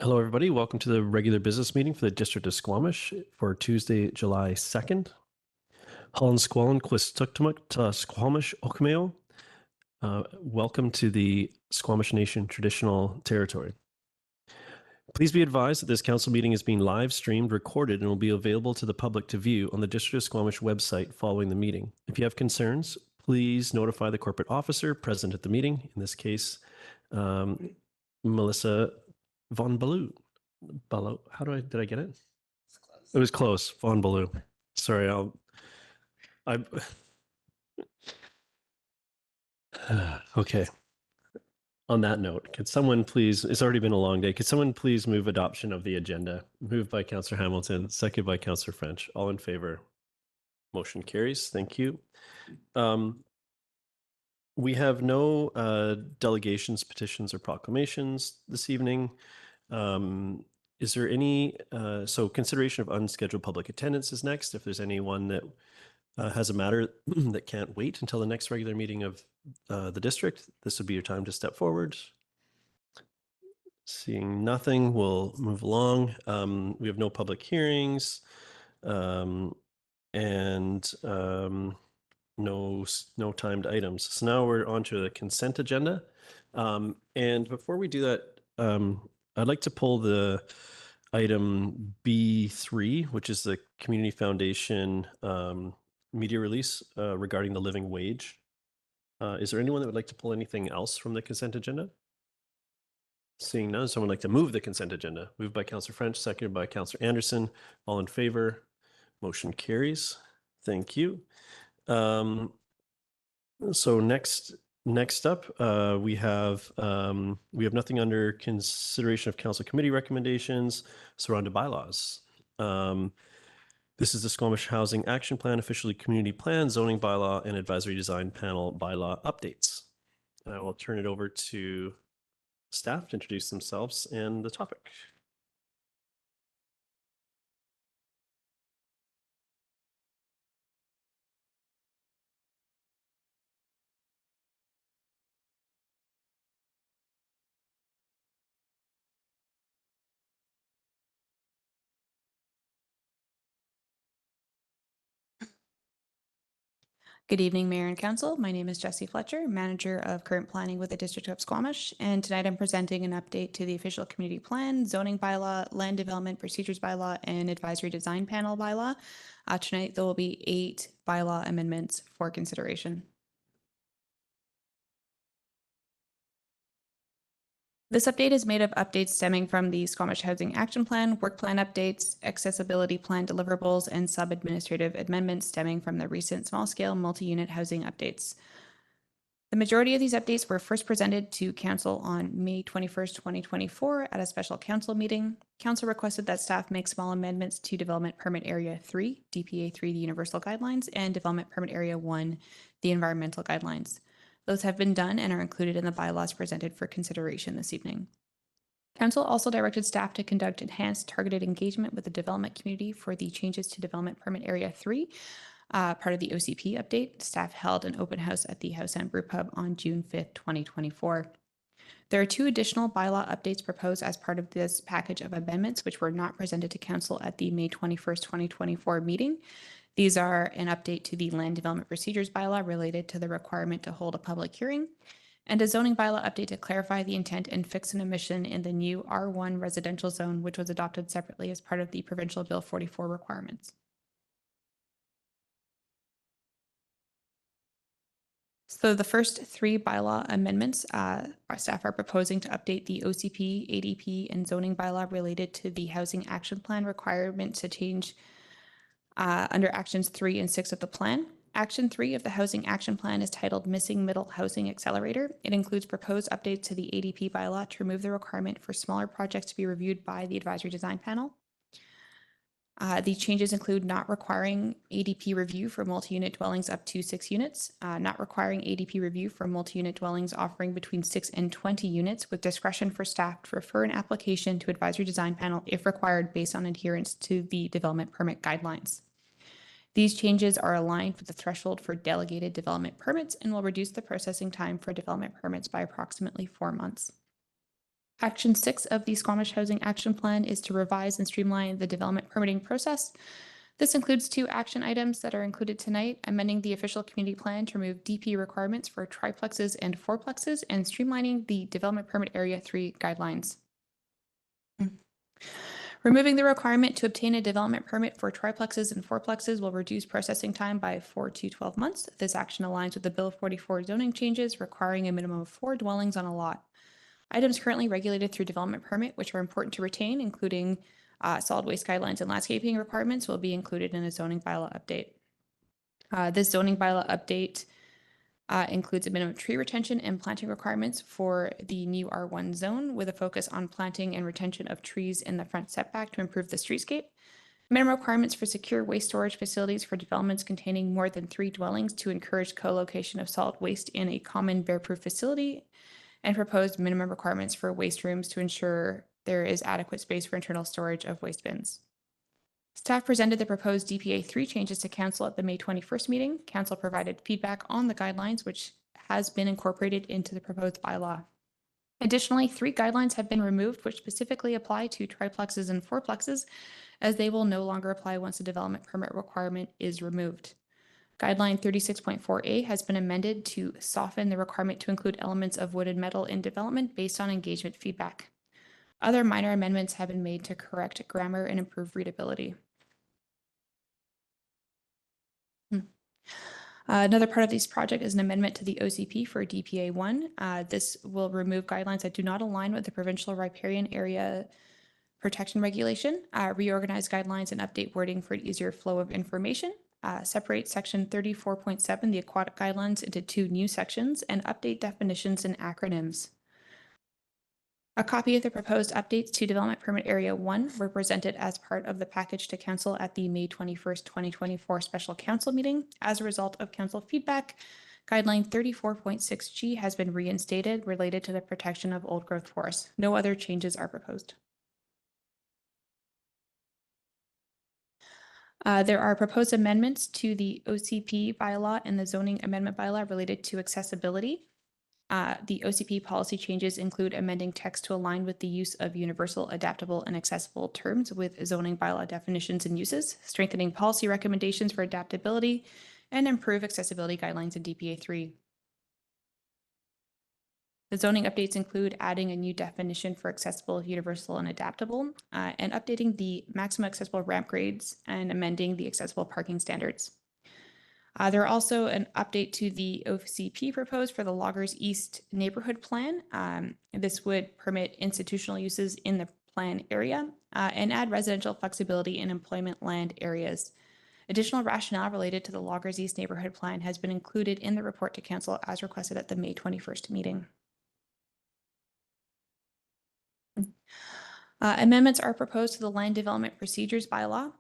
Hello, everybody. Welcome to the regular business meeting for the District of Squamish for Tuesday, July 2nd. Holland Squallen Quistuktumuk Squamish Okameo. Welcome to the Squamish Nation traditional territory. Please be advised that this council meeting is being live streamed, recorded, and will be available to the public to view on the District of Squamish website following the meeting. If you have concerns, please notify the corporate officer present at the meeting, in this case, Melissa Von Baloo. Did I get it? It was close. Von Baloo. Sorry, okay. On that note, could someone please, it's already been a long day, could someone please move adoption of the agenda? Moved by Councillor Hamilton, seconded by Councillor French. All in favor? Motion carries. Thank you. We have no delegations, petitions, or proclamations this evening. Is there any, so consideration of unscheduled public attendance is next. If there's anyone that has a matter that can't wait until the next regular meeting of the district, this would be your time to step forward. Seeing nothing, we'll move along. We have no public hearings and no timed items. So now we're on to the consent agenda. And before we do that, I'd like to pull the item B3, which is the Community Foundation media release regarding the living wage. Is there anyone that would like to pull anything else from the consent agenda? Seeing none, someone would like to move the consent agenda. Moved by Councillor French, seconded by Councillor Anderson. All in favor? Motion carries. Thank you. So next up, we have nothing under consideration of council committee recommendations surrounding bylaws. This is the Squamish Housing Action Plan, officially community plan, zoning bylaw, and advisory design panel bylaw updates. I will turn it over to staff to introduce themselves and the topic. Good evening, Mayor and Council. My name is Jessie Fletcher, Manager of Current Planning with the District of Squamish, and tonight I'm presenting an update to the official community plan, zoning bylaw, land development procedures bylaw, and advisory design panel bylaw. Tonight there will be 8 bylaw amendments for consideration. This update is made of updates stemming from the Squamish Housing Action Plan, work plan updates, accessibility plan deliverables, and sub-administrative amendments stemming from the recent small-scale multi-unit housing updates. The majority of these updates were first presented to Council on May 21st, 2024 at a special Council meeting. Council requested that staff make small amendments to Development Permit Area 3, DPA 3, the Universal Guidelines, and Development Permit Area 1, the Environmental Guidelines. Those have been done and are included in the bylaws presented for consideration this evening. Council also directed staff to conduct enhanced targeted engagement with the development community for the changes to Development Permit Area 3. Part of the OCP update, staff held an open house at the House and Brew Pub on June 5th, 2024. There are 2 additional bylaw updates proposed as part of this package of amendments, which were not presented to Council at the May 21st, 2024 meeting. These are an update to the land development procedures bylaw related to the requirement to hold a public hearing, and a zoning bylaw update to clarify the intent and fix an emission in the new R1 residential zone, which was adopted separately as part of the Provincial Bill 44 requirements. So the first 3 bylaw amendments, our staff are proposing to update the OCP, ADP, and zoning bylaw related to the Housing Action Plan requirement to change under Actions 3 and 6 of the plan. Action 3 of the Housing Action Plan is titled Missing Middle Housing Accelerator. It includes proposed updates to the ADP bylaw to remove the requirement for smaller projects to be reviewed by the advisory design panel. The changes include not requiring ADP review for multi-unit dwellings up to 6 units, not requiring ADP review for multi-unit dwellings offering between 6 and 20 units, with discretion for staff to refer an application to advisory design panel if required based on adherence to the development permit guidelines. These changes are aligned with the threshold for delegated development permits and will reduce the processing time for development permits by approximately 4 months. Action 6 of the Squamish Housing Action Plan is to revise and streamline the development permitting process. This includes 2 action items that are included tonight: amending the official community plan to remove DP requirements for triplexes and fourplexes, and streamlining the development permit area 3 guidelines. Removing the requirement to obtain a development permit for triplexes and fourplexes will reduce processing time by 4 to 12 months. This action aligns with the Bill 44 zoning changes requiring a minimum of 4 dwellings on a lot. Items currently regulated through development permit, which are important to retain, including solid waste guidelines and landscaping requirements, will be included in a zoning bylaw update. This zoning bylaw update includes a minimum tree retention and planting requirements for the new R1 zone, with a focus on planting and retention of trees in the front setback to improve the streetscape. Minimum requirements for secure waste storage facilities for developments containing more than 3 dwellings to encourage co-location of solid waste in a common bear-proof facility, and proposed minimum requirements for waste rooms to ensure there is adequate space for internal storage of waste bins. Staff presented the proposed DPA 3 changes to Council at the May 21st meeting. Council provided feedback on the guidelines, which has been incorporated into the proposed bylaw. Additionally, 3 guidelines have been removed, which specifically apply to triplexes and fourplexes, as they will no longer apply once the development permit requirement is removed. Guideline 36.4A has been amended to soften the requirement to include elements of wood and metal in development based on engagement feedback. Other minor amendments have been made to correct grammar and improve readability. Another part of this project is an amendment to the OCP for DPA 1. This will remove guidelines that do not align with the provincial riparian area protection regulation, reorganize guidelines and update wording for an easier flow of information, separate section 34.7, the aquatic guidelines, into 2 new sections, and update definitions and acronyms. A copy of the proposed updates to Development Permit Area 1 were presented as part of the package to Council at the May 21st, 2024 Special Council meeting. As a result of Council feedback, Guideline 34.6G has been reinstated related to the protection of old growth forests. No other changes are proposed. There are proposed amendments to the OCP bylaw and the zoning amendment bylaw related to accessibility. The OCP policy changes include amending text to align with the use of universal, adaptable, and accessible terms with zoning bylaw definitions and uses, strengthening policy recommendations for adaptability, and improve accessibility guidelines in DPA 3. The zoning updates include adding a new definition for accessible, universal, and adaptable, and updating the maximum accessible ramp grades and amending the accessible parking standards. There are also an update to the OCP proposed for the Loggers East neighborhood plan. This would permit institutional uses in the plan area and add residential flexibility in employment land areas. Additional rationale related to the Loggers East neighborhood plan has been included in the report to Council as requested at the May 21st meeting. Amendments are proposed to the Land Development Procedures bylaw.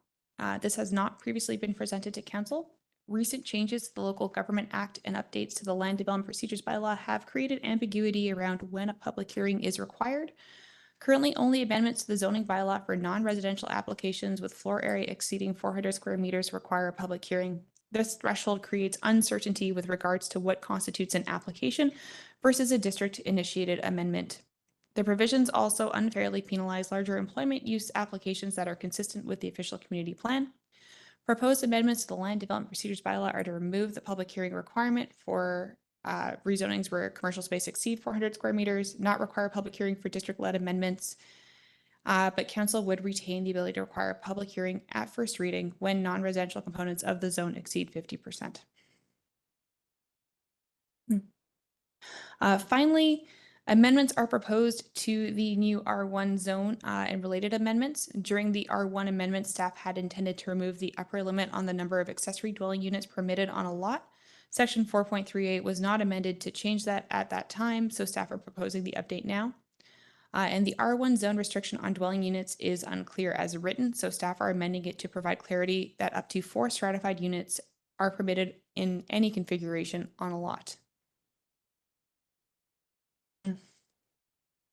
This has not previously been presented to Council. Recent changes to the Local Government Act and updates to the Land Development Procedures bylaw have created ambiguity around when a public hearing is required. Currently, only amendments to the zoning bylaw for non-residential applications with floor area exceeding 400 square meters require a public hearing. This threshold creates uncertainty with regards to what constitutes an application versus a district-initiated amendment. The provisions also unfairly penalize larger employment use applications that are consistent with the official community plan. Proposed amendments to the Land Development Procedures bylaw are to remove the public hearing requirement for rezonings where commercial space exceed 400 square meters, not require a public hearing for district-led amendments, but Council would retain the ability to require a public hearing at first reading when non-residential components of the zone exceed 50%. Finally, amendments are proposed to the new R1 zone and related amendments. During the R1 amendment, staff had intended to remove the upper limit on the number of accessory dwelling units permitted on a lot. Section 4.38 was not amended to change that at that time, so staff are proposing the update now. And the R1 zone restriction on dwelling units is unclear as written, so staff are amending it to provide clarity that up to 4 stratified units are permitted in any configuration on a lot.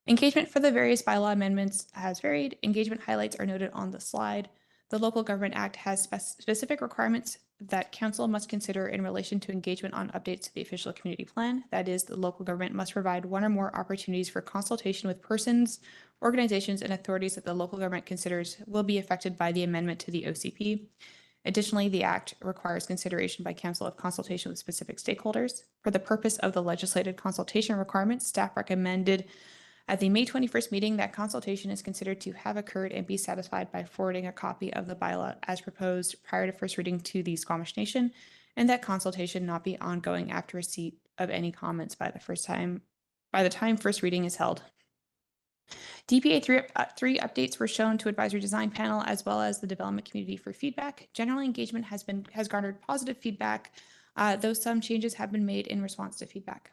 Engagement for the various bylaw amendments has varied. Engagement highlights are noted on the slide. The Local Government Act has specific requirements that council must consider in relation to engagement on updates to the official community plan. That is, the local government must provide one or more opportunities for consultation with persons, organizations, and authorities that the local government considers will be affected by the amendment to the OCP. Additionally, the Act requires consideration by council of consultation with specific stakeholders. For the purpose of the legislated consultation requirements, staff recommended at the May 21st meeting that consultation is considered to have occurred and be satisfied by forwarding a copy of the bylaw as proposed prior to first reading to the Squamish Nation, and that consultation not be ongoing after receipt of any comments by the time first reading is held. DPA 3 updates were shown to advisory design panel as well as the development community for feedback. General engagement has garnered positive feedback, though some changes have been made in response to feedback.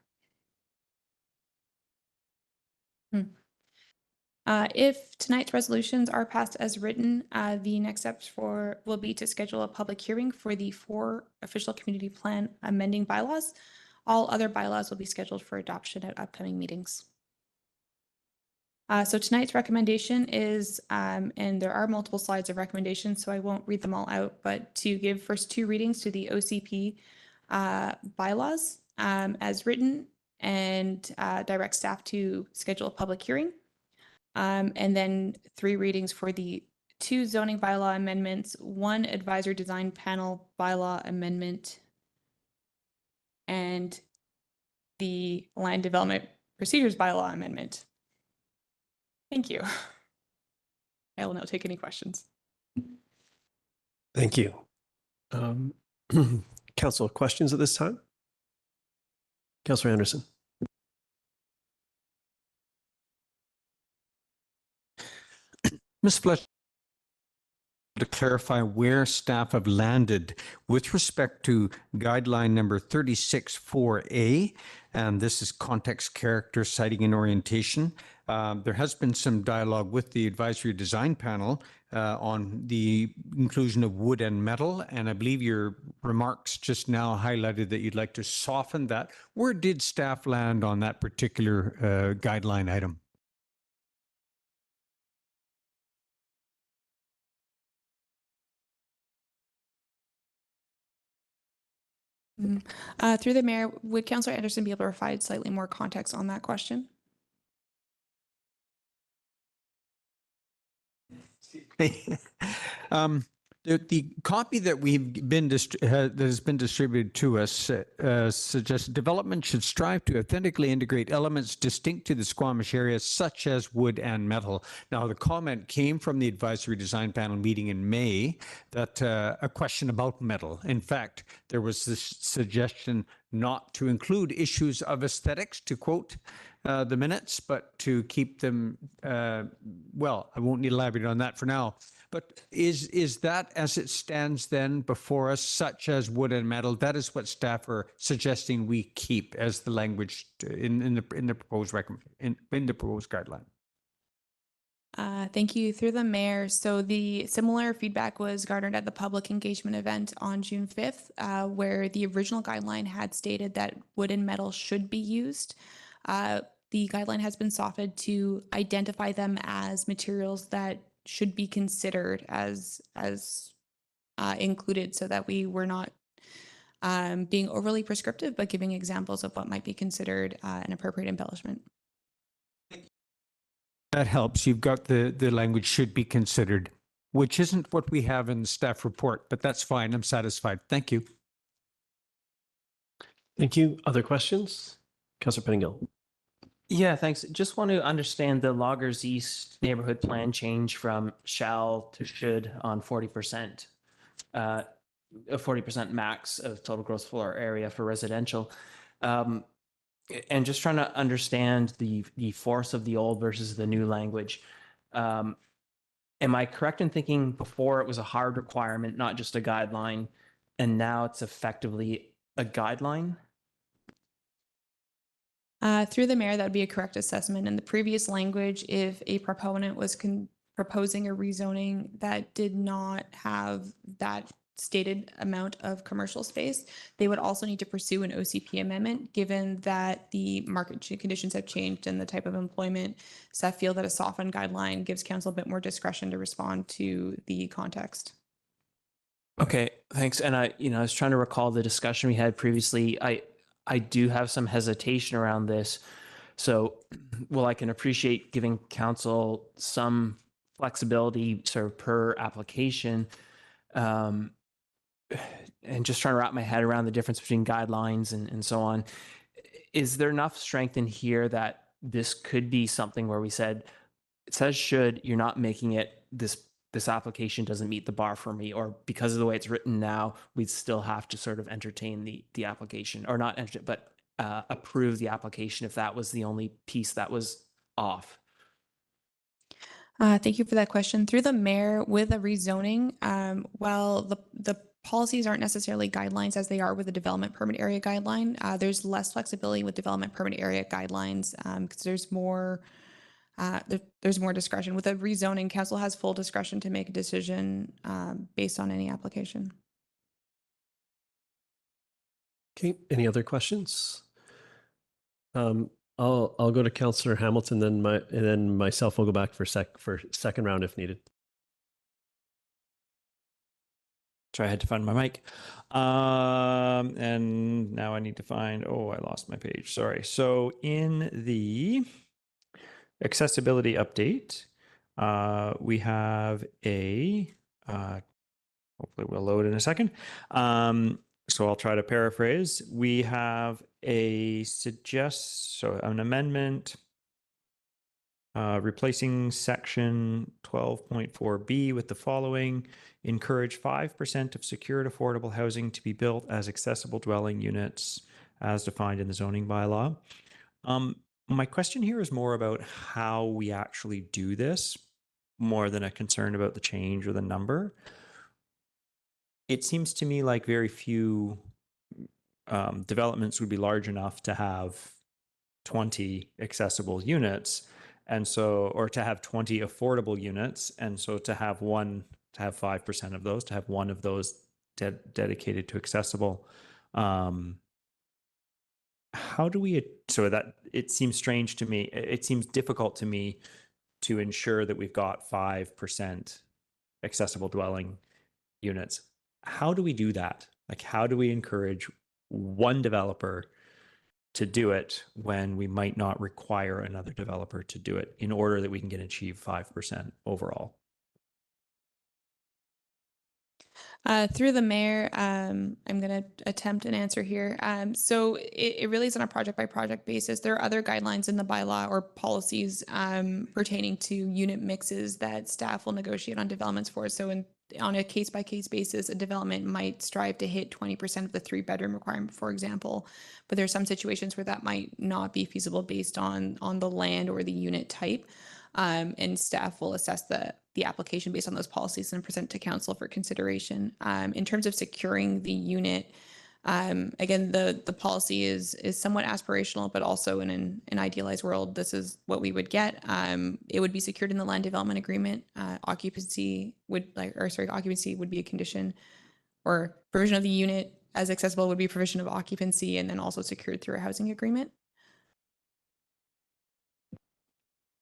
If tonight's resolutions are passed as written, the next steps will be to schedule a public hearing for the 4 official community plan amending bylaws. All other bylaws will be scheduled for adoption at upcoming meetings. So tonight's recommendation is, and there are multiple slides of recommendations, so I won't read them all out, but to give first 2 readings to the OCP bylaws as written, and direct staff to schedule a public hearing. And then 3 readings for the 2 zoning bylaw amendments, 1 advisory design panel bylaw amendment, and the land development procedures bylaw amendment. Thank you. I will now take any questions. Thank you. Council, questions at this time? Councillor Anderson. Ms. Fletcher, to clarify where staff have landed with respect to guideline number 36.4A, and this is context, character, citing, and orientation. There has been some dialogue with the advisory design panel on the inclusion of wood and metal, and I believe your remarks just now highlighted that you'd like to soften that. Where did staff land on that particular guideline item? Through the mayor, would Councillor Anderson be able to provide slightly more context on that question? The copy that that has been distributed to us suggests development should strive to authentically integrate elements distinct to the Squamish area, such as wood and metal. Now, the comment came from the advisory design panel meeting in May that a question about metal. In fact, there was this suggestion not to include issues of aesthetics, to quote the minutes, but to keep them, well, I won't need to elaborate on that for now. But is that, as it stands then before us, such as wood and metal, that is what staff are suggesting we keep as the language in the proposed in the proposed guideline? Thank you. Through the mayor. So the similar feedback was garnered at the public engagement event on June 5th, where the original guideline had stated that wood and metal should be used. The guideline has been softened to identify them as materials that should be considered as included, so that we were not being overly prescriptive, but giving examples of what might be considered an appropriate embellishment. That helps. You've got the language should be considered, which isn't what we have in the staff report, but that's fine. I'm satisfied. Thank you. Thank you. Other questions? Councillor Pettingill. Yeah, thanks. Just want to understand the Loggers East neighborhood plan change from shall to should on 40%, a 40% max of total gross floor area for residential. And just trying to understand the force of the old versus the new language. Am I correct in thinking before it was a hard requirement, not just a guideline, and now it's effectively a guideline? Through the mayor, that would be a correct assessment. In the previous language, if a proponent was proposing a rezoning that did not have that stated amount of commercial space, they would also need to pursue an OCP amendment, given that the market conditions have changed and the type of employment. Staff feel that a softened guideline gives council a bit more discretion to respond to the context. Okay, thanks. And I was trying to recall the discussion we had previously. I do have some hesitation around this. So, well, I can appreciate giving council some flexibility sort of per application. And just trying to wrap my head around the difference between guidelines and so on. Is there enough strength in here that this could be something where we said, it says should, you're not making it this application doesn't meet the bar for me, or because of the way it's written now, we'd still have to sort of entertain the application, or not entertain, but approve the application if that was the only piece that was off. Thank you for that question. Through the mayor, with a rezoning, while the policies aren't necessarily guidelines as they are with the development permit area guideline, there's less flexibility with development permit area guidelines because there's more discretion. With a rezoning, council has full discretion to make a decision based on any application. Okay, any other questions? I'll go to Councillor Hamilton, and then myself will go back for second round if needed. Sorry, I had to find my mic. And now I need to find, I lost my page. Sorry. So in the accessibility update, we have hopefully we'll load in a second. So I'll try to paraphrase. We have an amendment replacing section 12.4B with the following: encourage 5% of secured affordable housing to be built as accessible dwelling units as defined in the zoning bylaw. My question here is more about how we actually do this, more than a concern about the change or the number. It seems to me like very few developments would be large enough to have 20 accessible units, and so, or to have 20 affordable units, and so to have 5% of those, to have one of those dedicated to accessible. How do we, so that it seems strange to me, it seems difficult to me to ensure that we've got 5% accessible dwelling units. How do we do that? Like, how do we encourage one developer to do it when we might not require another developer to do it in order that we can achieve 5% overall? Through the mayor, I'm going to attempt an answer here. So it really is on a project by project basis. There are other guidelines in the bylaw or policies pertaining to unit mixes that staff will negotiate on developments for. So on a case by case basis, a development might strive to hit 20% of the 3-bedroom requirement, for example. But there are some situations where that might not be feasible based on the land or the unit type. And staff will assess the application based on those policies and present to council for consideration. In terms of securing the unit, again, the policy is somewhat aspirational, but also in an idealized world, this is what we would get. It would be secured in the land development agreement. Occupancy would be a condition, or provision of the unit as accessible would be provision of occupancy, and then also secured through a housing agreement.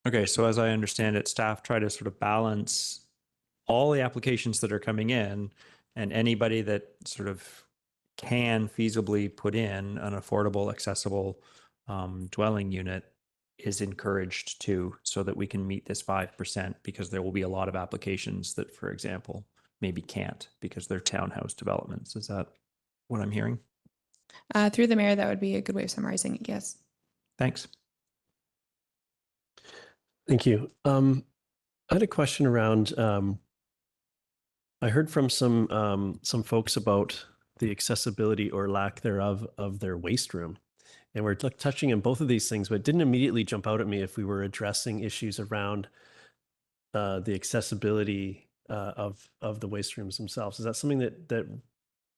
Okay, so as I understand it, staff try to sort of balance all the applications that are coming in, and anybody that sort of can feasibly put in an affordable, accessible dwelling unit is encouraged to, so that we can meet this 5%, because there will be a lot of applications that, for example, maybe can't because they're townhouse developments. Is that what I'm hearing? Through the mayor, that would be a good way of summarizing it, yes. Thanks. Thank you. I had a question around, I heard from some folks about the accessibility or lack thereof of their waste room. And we're touching on both of these things, but it didn't immediately jump out at me if we were addressing issues around the accessibility of the waste rooms themselves. Is that something that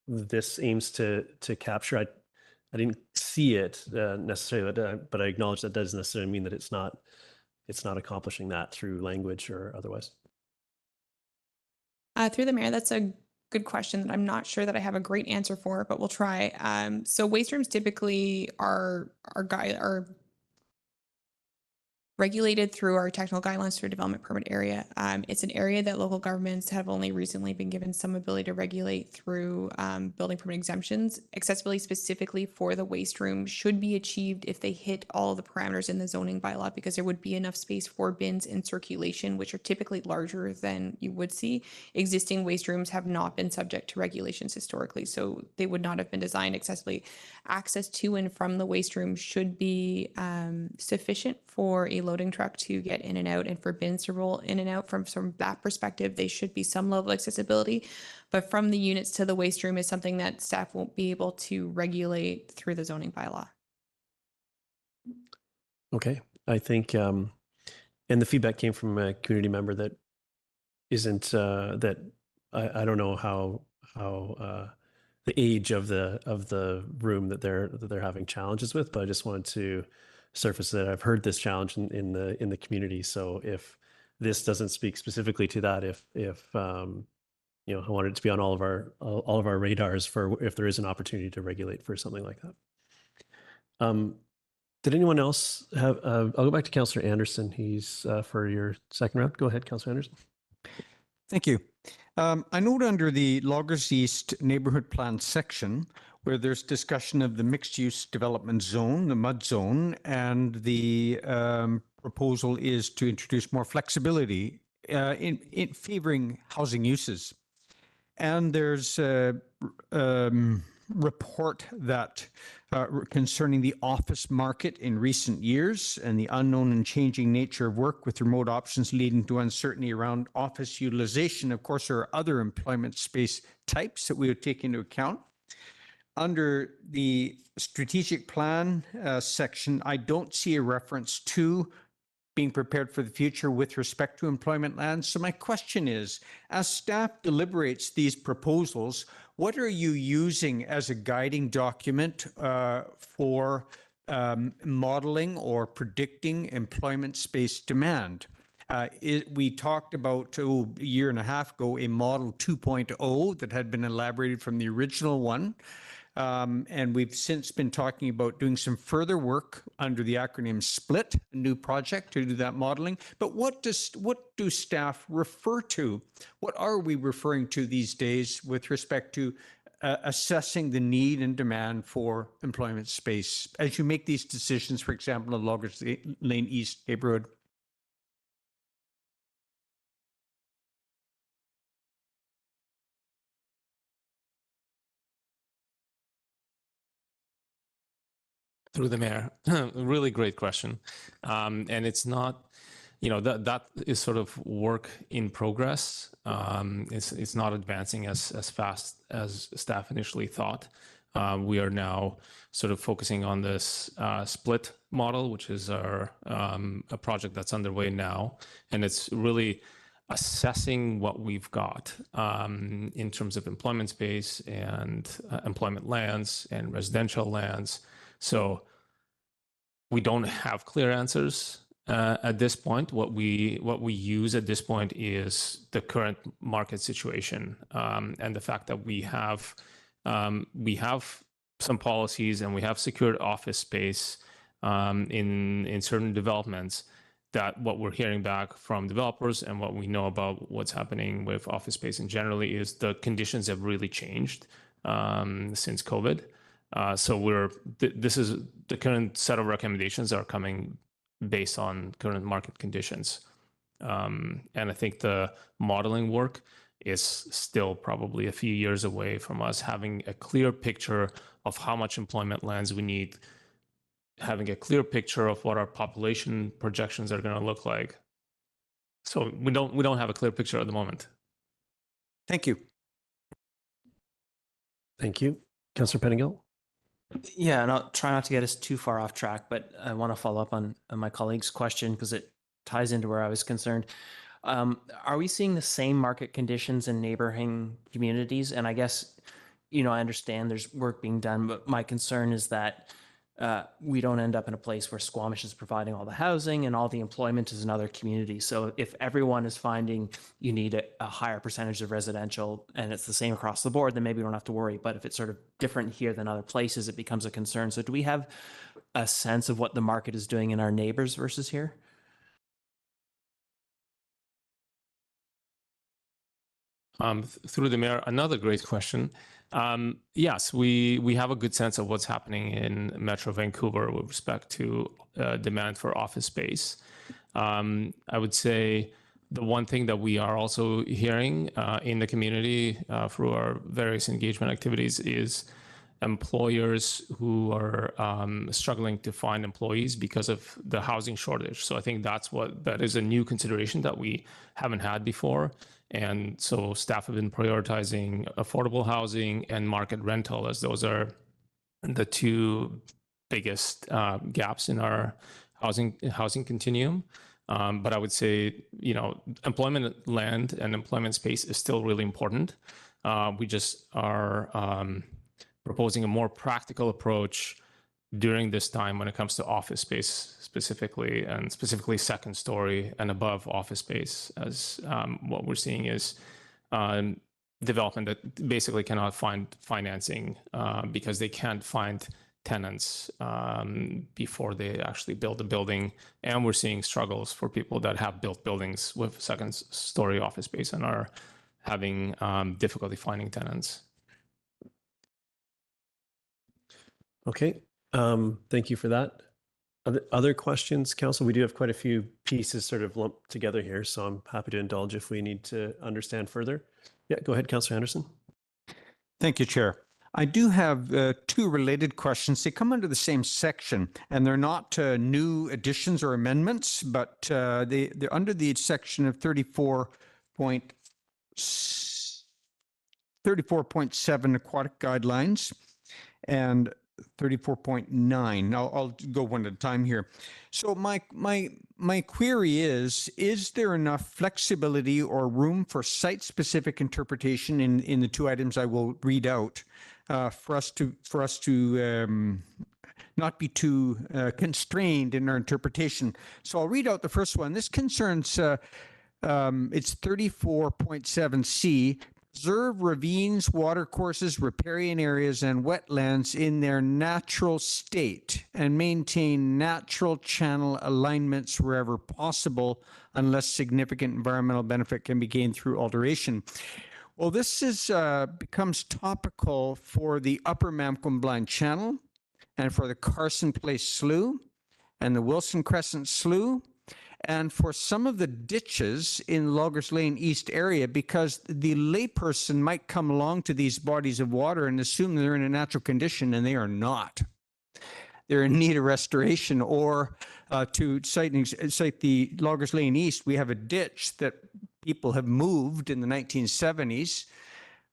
this aims to capture? I didn't see it necessarily, but I acknowledge that doesn't necessarily mean that it's not accomplishing that through language or otherwise. Through the mayor, that's a good question that I'm not sure that I have a great answer for, but we'll try. So waste rooms typically are regulated through our technical guidelines for development permit area. It's an area that local governments have only recently been given some ability to regulate through building permit exemptions. Accessibility specifically for the waste room should be achieved if they hit all of the parameters in the zoning bylaw, because there would be enough space for bins in circulation, which are typically larger than you would see. Existing waste rooms have not been subject to regulations historically, so they would not have been designed accessibly. Access to and from the waste room should be sufficient for a loading truck to get in and out, and for bins to roll in and out. From that perspective, they should be some level of accessibility. But from the units to the waste room is something that staff won't be able to regulate through the zoning bylaw. Okay, I think, and the feedback came from a community member that isn't, that I don't know how the age of the room that they're having challenges with, but I just wanted to surface that I've heard this challenge in the community. So if this doesn't speak specifically to that, if you know, I wanted it to be on all of our radars for if there is an opportunity to regulate for something like that. Did anyone else have? I'll go back to Councillor Anderson. He's for your second round. Go ahead, Councillor Anderson. Thank you. I note under the Loggers East neighborhood plan section where there's discussion of the mixed use development zone, the MUD zone, and the proposal is to introduce more flexibility in favoring housing uses. And there's a report that concerning the office market in recent years and the unknown and changing nature of work with remote options leading to uncertainty around office utilization. Of course, there are other employment space types that we would take into account. Under the strategic plan section, I don't see a reference to being prepared for the future with respect to employment lands. So my question is, as staff deliberates these proposals, what are you using as a guiding document for modeling or predicting employment space demand? We talked about a year and a half ago a model 2.0 that had been elaborated from the original one. And we've since been talking about doing some further work under the acronym SPLIT, a new project to do that modeling. But what do staff refer to? What are we referring to these days with respect to assessing the need and demand for employment space as you make these decisions, for example, in Loggers Lane East neighborhood? Through the mayor. Really great question. And it's not, you know, that is sort of work in progress. It's not advancing as fast as staff initially thought. We are now sort of focusing on this split model, which is our a project that's underway now. And it's really assessing what we've got in terms of employment space and employment lands and residential lands. So we don't have clear answers at this point. What we use at this point is the current market situation and the fact that we have some policies and we have secured office space in certain developments. That what we're hearing back from developers and what we know about what's happening with office space and generally is the conditions have really changed since COVID. So this is the current set of recommendations are coming based on current market conditions. And I think the modeling work is still probably a few years away from us having a clear picture of how much employment lands we need, having a clear picture of what our population projections are going to look like. So we don't have a clear picture at the moment. Thank you. Thank you. Councillor Pettingill. Yeah, and I'll try not to get us too far off track, but I want to follow up on my colleague's question because it ties into where I was concerned. Are we seeing the same market conditions in neighboring communities? And I guess, you know, I understand there's work being done, but my concern is that we don't end up in a place where Squamish is providing all the housing and all the employment is in other communities. So if everyone is finding you need a higher percentage of residential and it's the same across the board, then maybe we don't have to worry. But if it's sort of different here than other places, it becomes a concern. So do we have a sense of what the market is doing in our neighbors versus here? Through the mayor, another great question. Yes, we have a good sense of what's happening in Metro Vancouver with respect to demand for office space. I would say the one thing that we are also hearing in the community through our various engagement activities is employers who are struggling to find employees because of the housing shortage. So I think that is a new consideration that we haven't had before. And so staff have been prioritizing affordable housing and market rental, as those are the two biggest gaps in our housing continuum. But I would say, employment land and employment space is still really important. We just are proposing a more practical approach during this time when it comes to office space specifically, and specifically second story and above office space, as what we're seeing is development that basically cannot find financing because they can't find tenants before they actually build a building. And we're seeing struggles for people that have built buildings with second story office space and are having difficulty finding tenants. Okay, thank you for that. Other questions, Council? We do have quite a few pieces sort of lumped together here, so I'm happy to indulge if we need to understand further. Yeah, go ahead, Councillor Anderson. Thank you, Chair. I do have two related questions. They come under the same section, and they're not new additions or amendments, but they're under the section of 34.7 aquatic guidelines and 34.9. I'll go one at a time here. So my query is there enough flexibility or room for site-specific interpretation in the two items I will read out for us to not be too constrained in our interpretation? So I'll read out the first one. This concerns it's 34.7C. Preserve ravines, watercourses, riparian areas, and wetlands in their natural state and maintain natural channel alignments wherever possible unless significant environmental benefit can be gained through alteration. Well, this becomes topical for the Upper Mamquam Blind Channel and for the Carson Place Slough and the Wilson Crescent Slough, and for some of the ditches in Loggers Lane East area, because the layperson might come along to these bodies of water and assume they're in a natural condition, and they are not. They're in need of restoration. Or to cite the Loggers Lane East, we have a ditch that people have moved in the 1970s,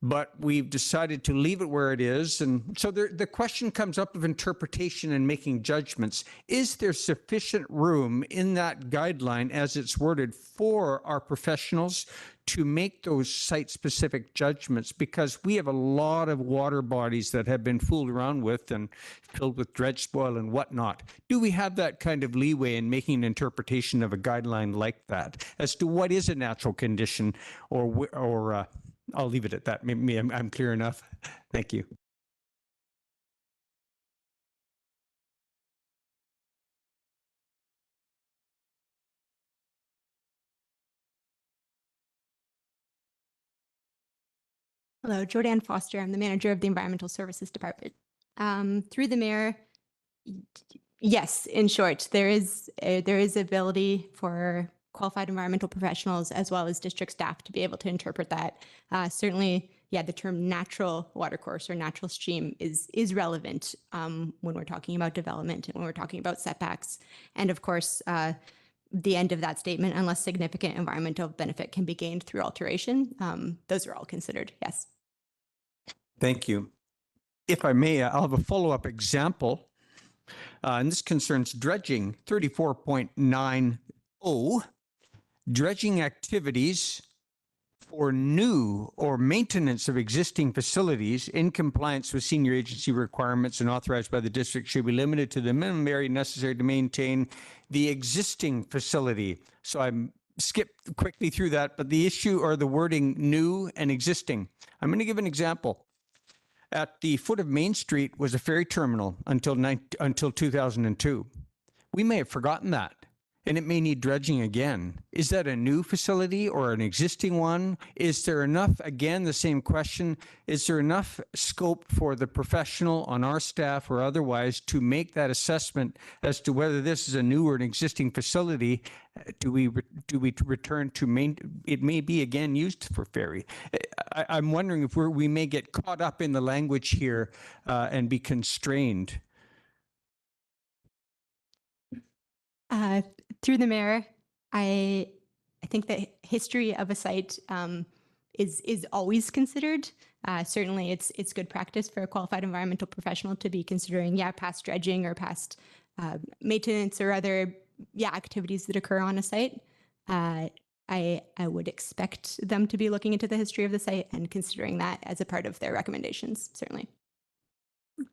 but we've decided to leave it where it is. And so the question comes up of interpretation and making judgments. Is there sufficient room in that guideline as it's worded for our professionals to make those site-specific judgments? Because we have a lot of water bodies that have been fooled around with and filled with dredge spoil and whatnot. Do we have that kind of leeway in making an interpretation of a guideline like that as to what is a natural condition, or I'll leave it at that. Maybe I'm clear enough. Thank you. Hello, Jordan Foster. I'm the manager of the Environmental Services Department. Through the mayor, yes, in short, there is ability for qualified environmental professionals as well as district staff to be able to interpret that. Certainly, yeah, the term natural watercourse or natural stream is relevant when we're talking about development and when we're talking about setbacks. And of course, the end of that statement, unless significant environmental benefit can be gained through alteration, those are all considered, yes. Thank you. If I may, I'll have a follow-up example, and this concerns dredging. 34.90. Dredging activities for new or maintenance of existing facilities in compliance with senior agency requirements and authorized by the district should be limited to the minimum area necessary to maintain the existing facility. So I'm skipped quickly through that, but the issue or the wording new and existing. I'm going to give an example. At the foot of Main Street was a ferry terminal until 2002. We may have forgotten that. and it may need dredging again. Is that a new facility or an existing one? Is there enough, again, the same question, is there enough scope for the professional on our staff or otherwise to make that assessment as to whether this is a new or an existing facility? Do we return to main, it may be again used for ferry. I'm wondering if we may get caught up in the language here and be constrained. Through the mayor, I think the history of a site is always considered. Certainly, it's good practice for a qualified environmental professional to be considering, past dredging or past maintenance or other, activities that occur on a site. I would expect them to be looking into the history of the site and considering that as a part of their recommendations, certainly.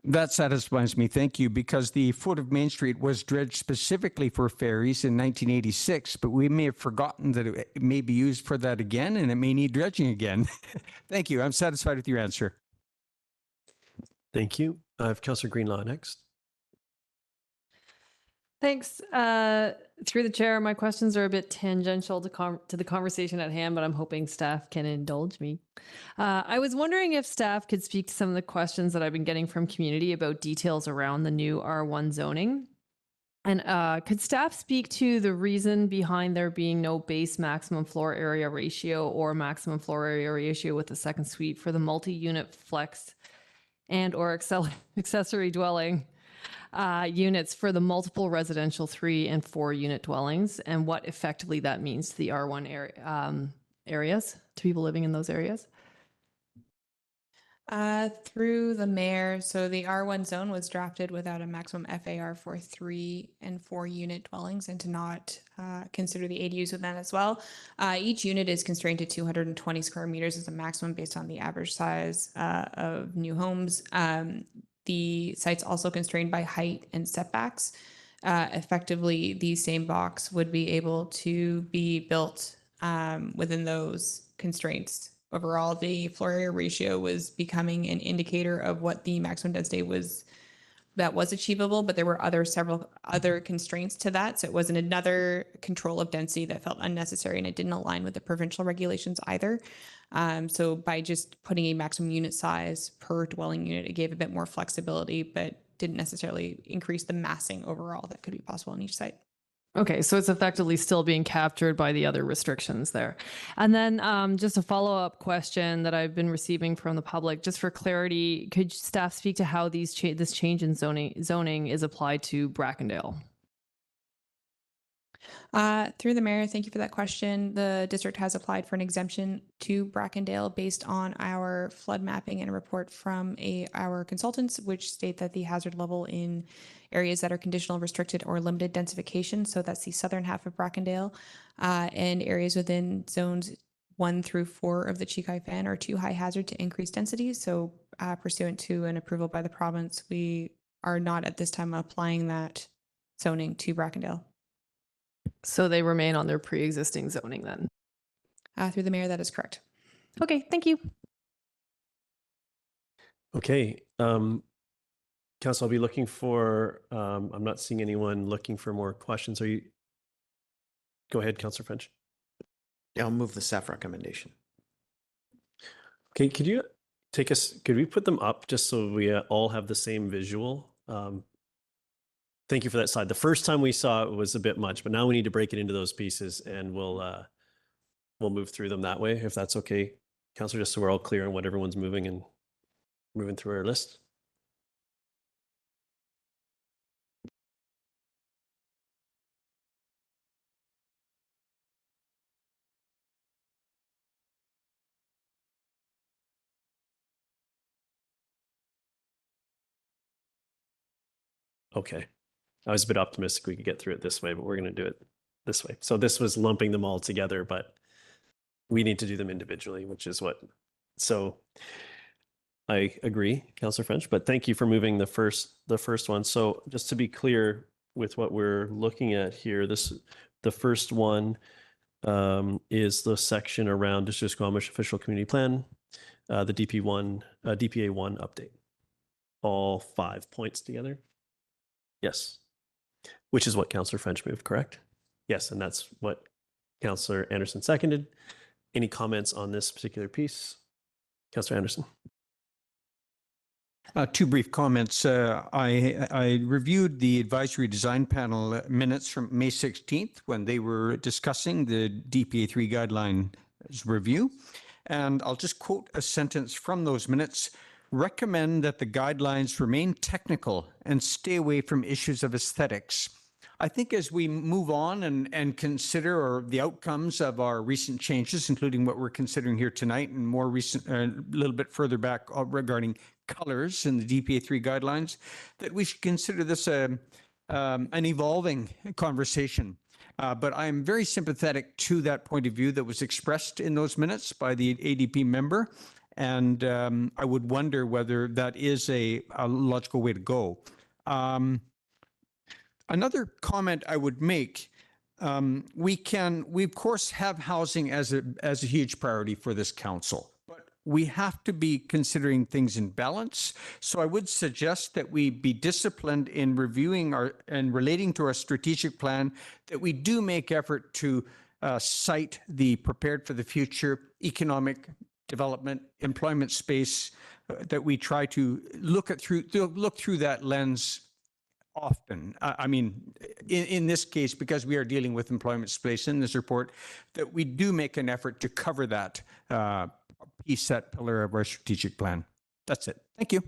That satisfies me, thank you, because the foot of Main Street was dredged specifically for ferries in 1986, but we may have forgotten that it may be used for that again, and it may need dredging again. Thank you. I'm satisfied with your answer. Thank you. I have Councillor Greenlaw next. Thanks. Through the chair, my questions are a bit tangential to the conversation at hand, but I'm hoping staff can indulge me. I was wondering if staff could speak to some of the questions that I've been getting from community about details around the new R1 zoning. And could staff speak to the reason behind there being no base maximum floor area ratio or maximum floor area ratio with the second suite for the multi-unit flex and or accessory dwelling units for the multiple residential 3 and 4 unit dwellings, and what effectively that means to the R1 areas, to people living in those areas? Through the mayor, so the R1 zone was drafted without a maximum FAR for 3 and 4 unit dwellings, and to not consider the ADUs with that as well. Each unit is constrained to 220 square meters as a maximum based on the average size of new homes. The site's also constrained by height and setbacks. Effectively, the same box would be able to be built within those constraints. Overall, the floor area ratio was becoming an indicator of what the maximum density was that was achievable, but there were several other constraints to that. So it wasn't another control of density that felt unnecessary, and it didn't align with the provincial regulations either. So by just putting a maximum unit size per dwelling unit, it gave a bit more flexibility, but didn't necessarily increase the massing overall that could be possible on each site. Okay, so it's effectively still being captured by the other restrictions there. And then just a follow-up question that I've been receiving from the public, just for clarity, could staff speak to how this change in zoning is applied to Brackendale? Through the mayor, thank you for that question. The district has applied for an exemption to Brackendale based on our flood mapping and a report from our consultants, which state that the hazard level in areas that are conditional, restricted, or limited densification, so that's the southern half of Brackendale, and areas within zones 1 through 4 of the Chikai Fan are too high hazard to increase density. So pursuant to an approval by the province, we are not at this time applying that zoning to Brackendale. So they remain on their pre-existing zoning then? Through the mayor, that is correct. Okay, thank you. Okay. Council, I'll be looking for, I'm not seeing anyone looking for more questions. Are you? Go ahead, Councillor French. Yeah, I'll move the staff recommendation. Okay, could you could we put them up just so we all have the same visual? Thank you for that slide. The first time we saw it was a bit much, but now we need to break it into those pieces, and we'll move through them that way, if that's okay, Councillor, just so we're all clear on what everyone's moving and moving through our list. Okay. I was a bit optimistic we could get through it this way, but we're going to do it this way. So this was lumping them all together, but we need to do them individually, which is what. So I agree, Councillor French, but thank you for moving the first one. So just to be clear with what we're looking at here, the first one is the section around District of Squamish Official Community Plan, the DPA1 update. All 5 points together. Yes. Which is what Councillor French moved, correct? Yes, and that's what Councillor Anderson seconded. Any comments on this particular piece? Councillor Anderson. Two brief comments. I reviewed the advisory design panel minutes from May 16th when they were discussing the DPA3 guidelines review. And I'll just quote a sentence from those minutes. Recommend that the guidelines remain technical and stay away from issues of aesthetics. I think as we move on and consider the outcomes of our recent changes, including what we're considering here tonight and more recent, a little bit further back regarding colors in the DPA3 guidelines, that we should consider this an evolving conversation. But I'm very sympathetic to that point of view that was expressed in those minutes by the ADP member. And I would wonder whether that is a logical way to go. Another comment I would make, we of course have housing as a huge priority for this council, but we have to be considering things in balance. So I would suggest that we be disciplined in reviewing and relating to our strategic plan, that we do make effort to cite the prepared for the future economic development, employment space, that we try to look through that lens often. I mean, in this case, because we are dealing with employment space in this report, that we do make an effort to cover that piece, that pillar of our strategic plan. That's it. Thank you.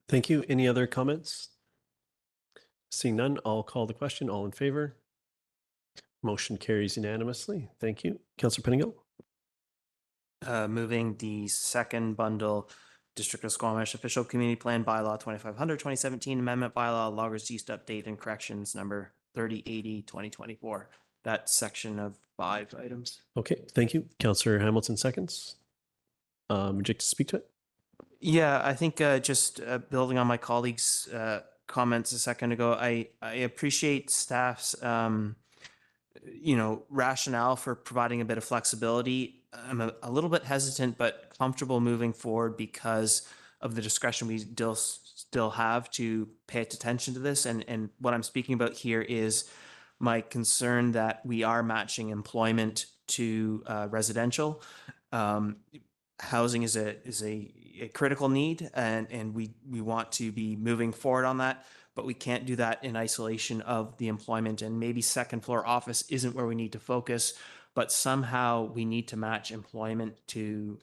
Thank you. Any other comments? Seeing none, I'll call the question. All in favor? Motion carries unanimously. Thank you. Councillor Pettingill. Moving the second bundle, District of Squamish Official Community Plan Bylaw 2500 2017 Amendment Bylaw Loggers East Update and Corrections number 3080 2024. That section of 5 items. Okay, thank you. Councillor Hamilton seconds. Would you like to speak to it? Yeah, I think just building on my colleague's comments a second ago, I appreciate staff's rationale for providing a bit of flexibility. I'm a little bit hesitant, but comfortable moving forward because of the discretion we still have to pay attention to this. And what I'm speaking about here is my concern that we are matching employment to residential. Housing is a critical need, and we want to be moving forward on that. But we can't do that in isolation of the employment, and maybe second floor office isn't where we need to focus, but somehow we need to match employment to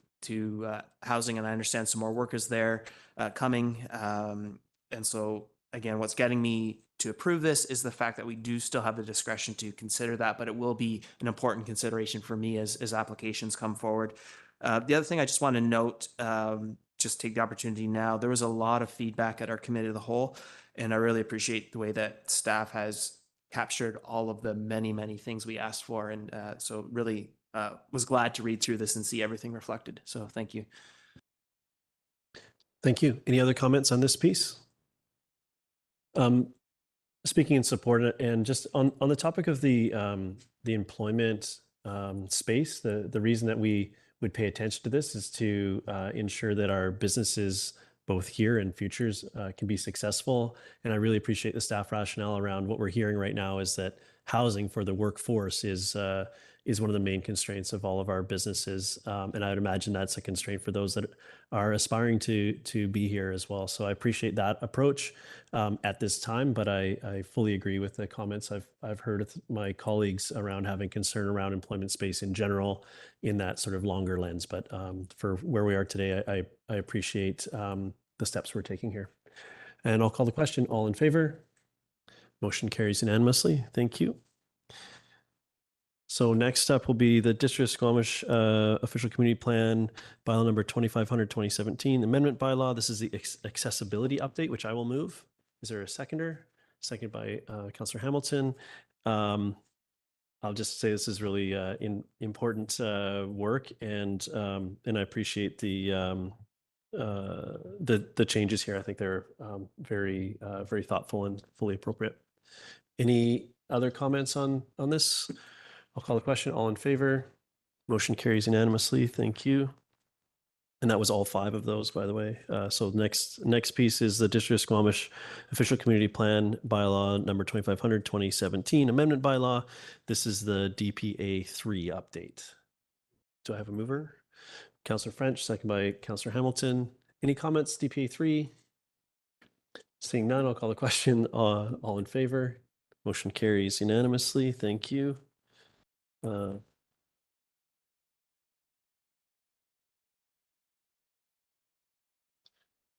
housing. And I understand some more work is there coming. And so again, what's getting me to approve this is the fact that we do still have the discretion to consider that, but it will be an important consideration for me as applications come forward. The other thing I just want to note, just take the opportunity now, there was a lot of feedback at our committee of the whole, and I really appreciate the way that staff has captured all of the many, many things we asked for. And so really was glad to read through this and see everything reflected. So thank you. Thank you. Any other comments on this piece? Speaking in support, and just on the topic of the employment space, the reason that we would pay attention to this is to ensure that our businesses, both here and futures, can be successful. And I really appreciate the staff rationale around what we're hearing right now is that housing for the workforce is one of the main constraints of all of our businesses. And I would imagine that's a constraint for those that are aspiring to be here as well. So I appreciate that approach at this time, but I fully agree with the comments I've heard of my colleagues around having concern around employment space in general in that sort of longer lens. But for where we are today, I appreciate the steps we're taking here. And I'll call the question. All in favor? Motion carries unanimously. Thank you. So next up will be the District of Squamish Official Community Plan, bylaw number 2500 2017 Amendment Bylaw. This is the accessibility update, which I will move. Is there a seconder? Seconded by Councillor Hamilton. I'll just say this is really important work, and I appreciate the changes here. I think they're very thoughtful and fully appropriate. Any other comments on this? I'll call the question. All in favor? Motion carries unanimously. Thank you. And that was all 5 of those, by the way. So next piece is the District of Squamish Official Community Plan Bylaw number 2500 2017 Amendment Bylaw. This is the DPA 3 update. Do I have a mover? Councillor French, second by Councillor Hamilton. Any comments, DPA 3? Seeing none, I'll call the question. All in favor? Motion carries unanimously. Thank you.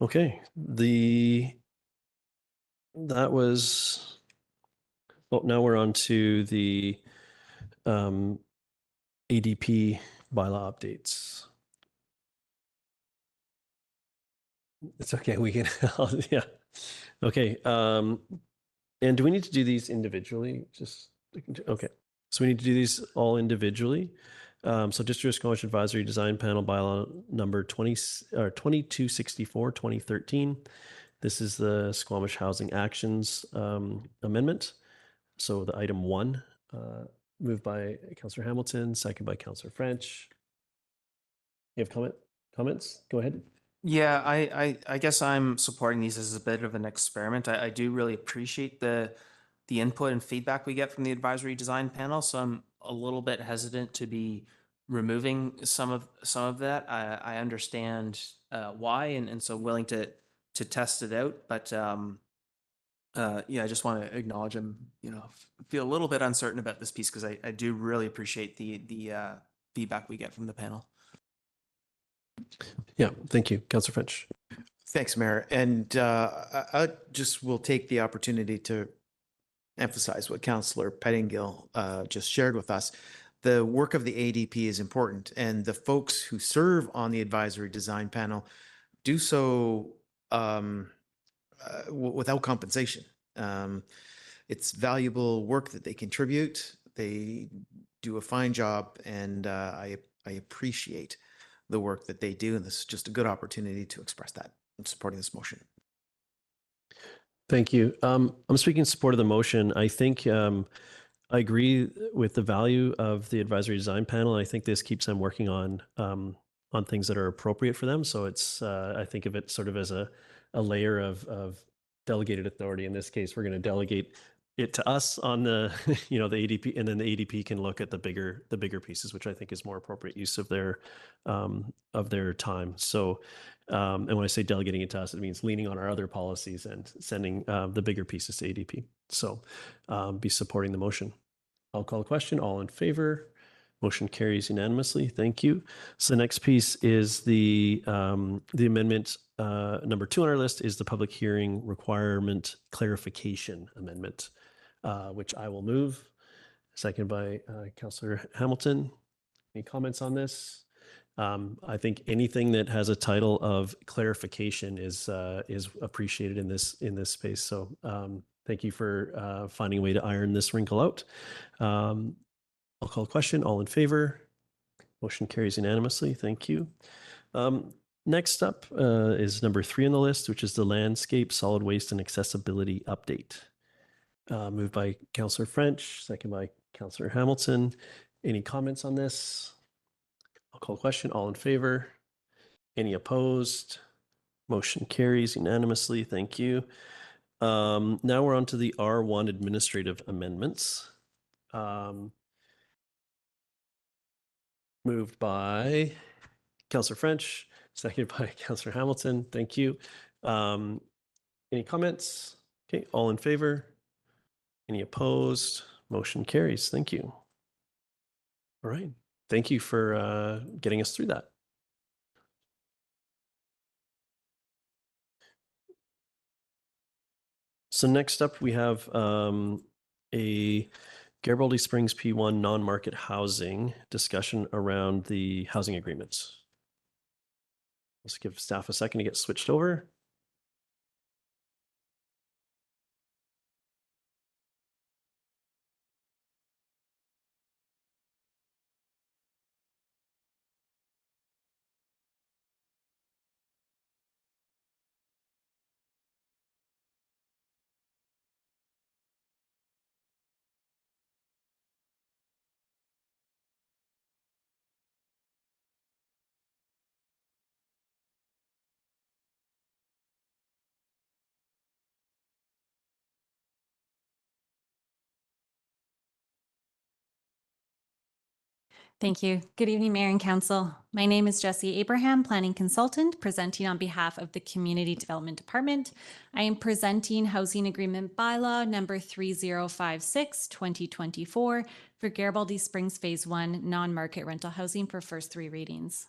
Okay, that was, well, now we're on to the ADP bylaw updates. It's okay, we can, yeah. Okay, and do we need to do these individually? Okay, so we need to do these all individually. So District of Squamish Advisory Design Panel Bylaw number 2264, 2013. This is the Squamish Housing Actions Amendment. So the item 1, moved by Councillor Hamilton, second by Councillor French. You have comments? Go ahead. Yeah, I guess I'm supporting these as a bit of an experiment. I do really appreciate the input and feedback we get from the advisory design panel. So I'm a little bit hesitant to be removing some of that. I understand why, and so willing to test it out. But yeah, I just want to acknowledge feel a little bit uncertain about this piece because I do really appreciate the feedback we get from the panel. Yeah, thank you, Councillor French. Thanks, Mayor. And I just will take the opportunity to emphasize what Councillor Pettingill just shared with us. The work of the ADP is important, and the folks who serve on the advisory design panel do so without compensation. It's valuable work that they contribute. They do a fine job, and I appreciate the work that they do, and this is just a good opportunity to express that. I'm supporting this motion. Thank you. I'm speaking in support of the motion. I think I agree with the value of the advisory design panel. I think this keeps them working on things that are appropriate for them. So it's I think of it sort of as a layer of delegated authority. In this case, we're going to delegate it to us on the the ADP, and then the ADP can look at the bigger pieces, which I think is more appropriate use of their time. So and when I say delegating it to us, it means leaning on our other policies and sending the bigger pieces to ADP. So be supporting the motion. I'll call the question. All in favor? Motion carries unanimously. Thank you. So the next piece is the amendment number 2 on our list is the public hearing requirement clarification amendment, which I will move. Second by Councillor Hamilton. Any comments on this? I think anything that has a title of clarification is appreciated in this space. So thank you for finding a way to iron this wrinkle out. I'll call the question. All in favor? Motion carries unanimously. Thank you. Next up is number 3 on the list, which is the landscape, solid waste, and accessibility update. Moved by Councillor French, second by Councillor Hamilton. Any comments on this? I'll call the question. All in favor? Any opposed? Motion carries unanimously. Thank you. Now we're on to the R1 administrative amendments. Moved by Councillor French, seconded by Councillor Hamilton. Thank you. Any comments? Okay, all in favor? Any opposed? Motion carries. Thank you. All right. Thank you for getting us through that. So next up, we have a Garibaldi Springs P1 non-market housing discussion around the housing agreements. Let's give staff a second to get switched over. Thank you. Good evening, Mayor and Council. My name is Jessie Abraham, Planning Consultant, presenting on behalf of the Community Development Department. I am presenting Housing Agreement Bylaw number 3056, 2024 for Garibaldi Springs Phase 1 non-market rental housing for first 3 readings.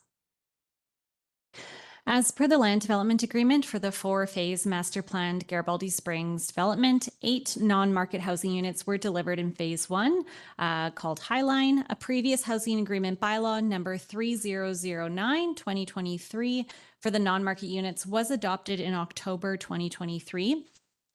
As per the land development agreement for the 4-phase master planned Garibaldi Springs development, 8 non-market housing units were delivered in phase 1, called Highline. A previous housing agreement bylaw number 3009, 2023 for the non-market units was adopted in October 2023.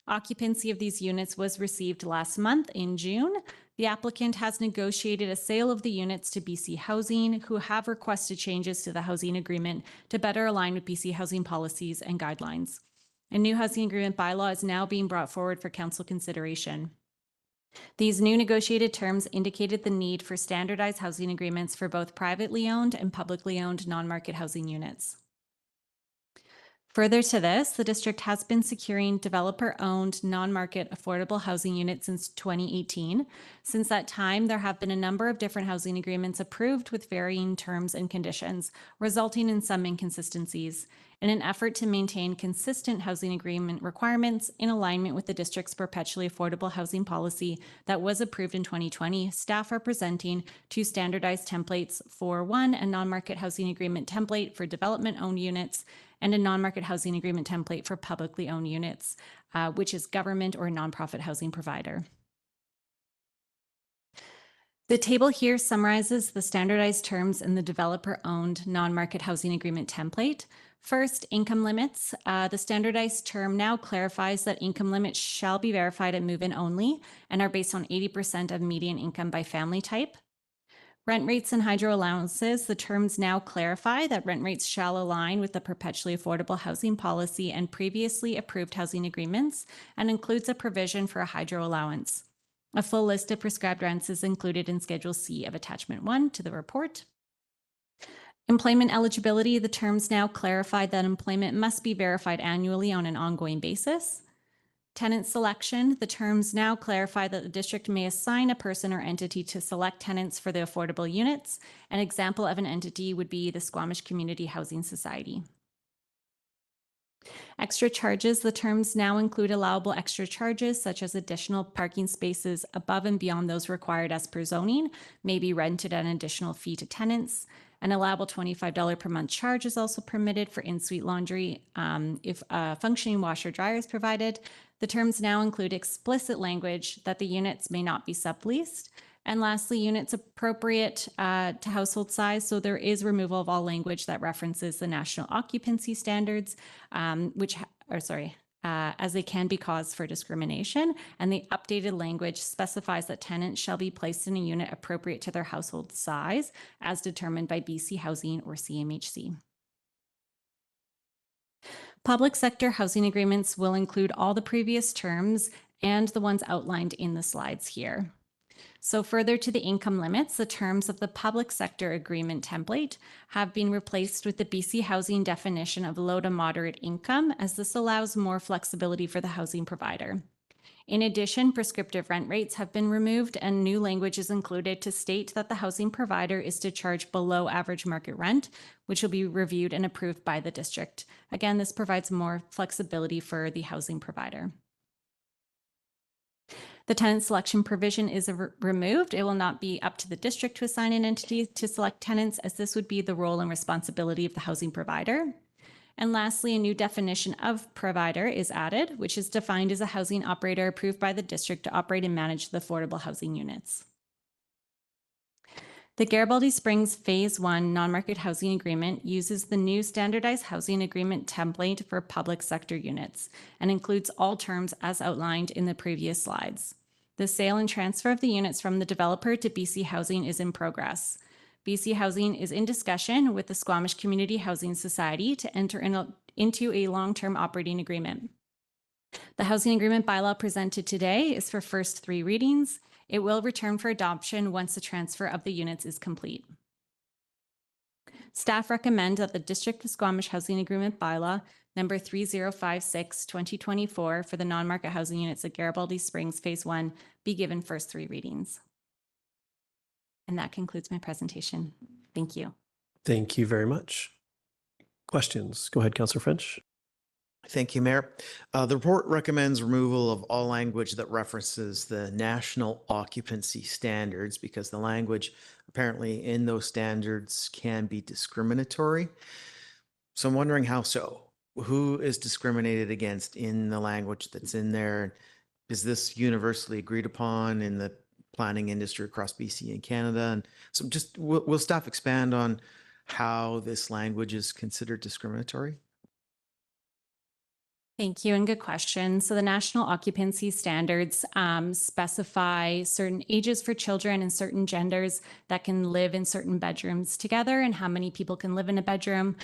Occupancy of these units was received last month in June. The applicant has negotiated a sale of the units to BC Housing, who have requested changes to the housing agreement to better align with BC Housing policies and guidelines. A new housing agreement bylaw is now being brought forward for council consideration. These new negotiated terms indicated the need for standardized housing agreements for both privately owned and publicly owned non-market housing units. Further to this, the district has been securing developer-owned non-market affordable housing units since 2018. Since that time, there have been a number of different housing agreements approved with varying terms and conditions, resulting in some inconsistencies. In an effort to maintain consistent housing agreement requirements in alignment with the district's perpetually affordable housing policy that was approved in 2020, staff are presenting 2 standardized templates for 1, a non-market housing agreement template for development-owned units, and a non-market housing agreement template for publicly owned units, which is government or nonprofit housing provider. The table here summarizes the standardized terms in the developer-owned non-market housing agreement template. First, income limits. The standardized term now clarifies that income limits shall be verified at move-in only and are based on 80% of median income by family type. Rent rates and hydro allowances. The terms now clarify that rent rates shall align with the perpetually affordable housing policy and previously approved housing agreements, and includes a provision for a hydro allowance. A full list of prescribed rents is included in Schedule C of Attachment 1 to the report. Employment eligibility. The terms now clarify that employment must be verified annually on an ongoing basis. Tenant selection. The terms now clarify that the district may assign a person or entity to select tenants for the affordable units. An example of an entity would be the Squamish Community Housing Society. Extra charges. The terms now include allowable extra charges such as additional parking spaces above and beyond those required as per zoning, may be rented at an additional fee to tenants. An allowable $25 per month charge is also permitted for in-suite laundry if a functioning washer dryer is provided. The terms now include explicit language that the units may not be subleased. And lastly, units appropriate to household size. So there is removal of all language that references the national occupancy standards, as they can be cause for discrimination. And the updated language specifies that tenants shall be placed in a unit appropriate to their household size as determined by BC Housing or CMHC. Public sector housing agreements will include all the previous terms and the ones outlined in the slides here. So further to the income limits, the terms of the public sector agreement template have been replaced with the BC Housing definition of low to moderate income, as this allows more flexibility for the housing provider. In addition, prescriptive rent rates have been removed and new language is included to state that the housing provider is to charge below average market rent, which will be reviewed and approved by the district. Again, this provides more flexibility for the housing provider. The tenant selection provision is removed. It will not be up to the district to assign an entity to select tenants, as this would be the role and responsibility of the housing provider. And lastly, a new definition of provider is added, which is defined as a housing operator approved by the district to operate and manage the affordable housing units. The Garibaldi Springs Phase 1 non-market housing agreement uses the new standardized housing agreement template for public sector units and includes all terms as outlined in the previous slides. The sale and transfer of the units from the developer to BC Housing is in progress. BC Housing is in discussion with the Squamish Community Housing Society to enter into a long-term operating agreement. The housing agreement bylaw presented today is for first 3 readings. It will return for adoption once the transfer of the units is complete. Staff recommend that the District of Squamish Housing Agreement Bylaw number 3056, 2024 for the non-market housing units at Garibaldi Springs Phase 1 be given first 3 readings. And that concludes my presentation. Thank you. Thank you very much. Questions? Go ahead, Councillor French. Thank you, Mayor. The report recommends removal of all language that references the national occupancy standards because the language apparently in those standards can be discriminatory. So I'm wondering how so? Who is discriminated against in the language that's in there? Is this universally agreed upon in the planning industry across BC and Canada? And so just will staff expand on how this language is considered discriminatory? Thank you, and good question. So the national occupancy standards specify certain ages for children and certain genders that can live in certain bedrooms together and how many people can live in a bedroom.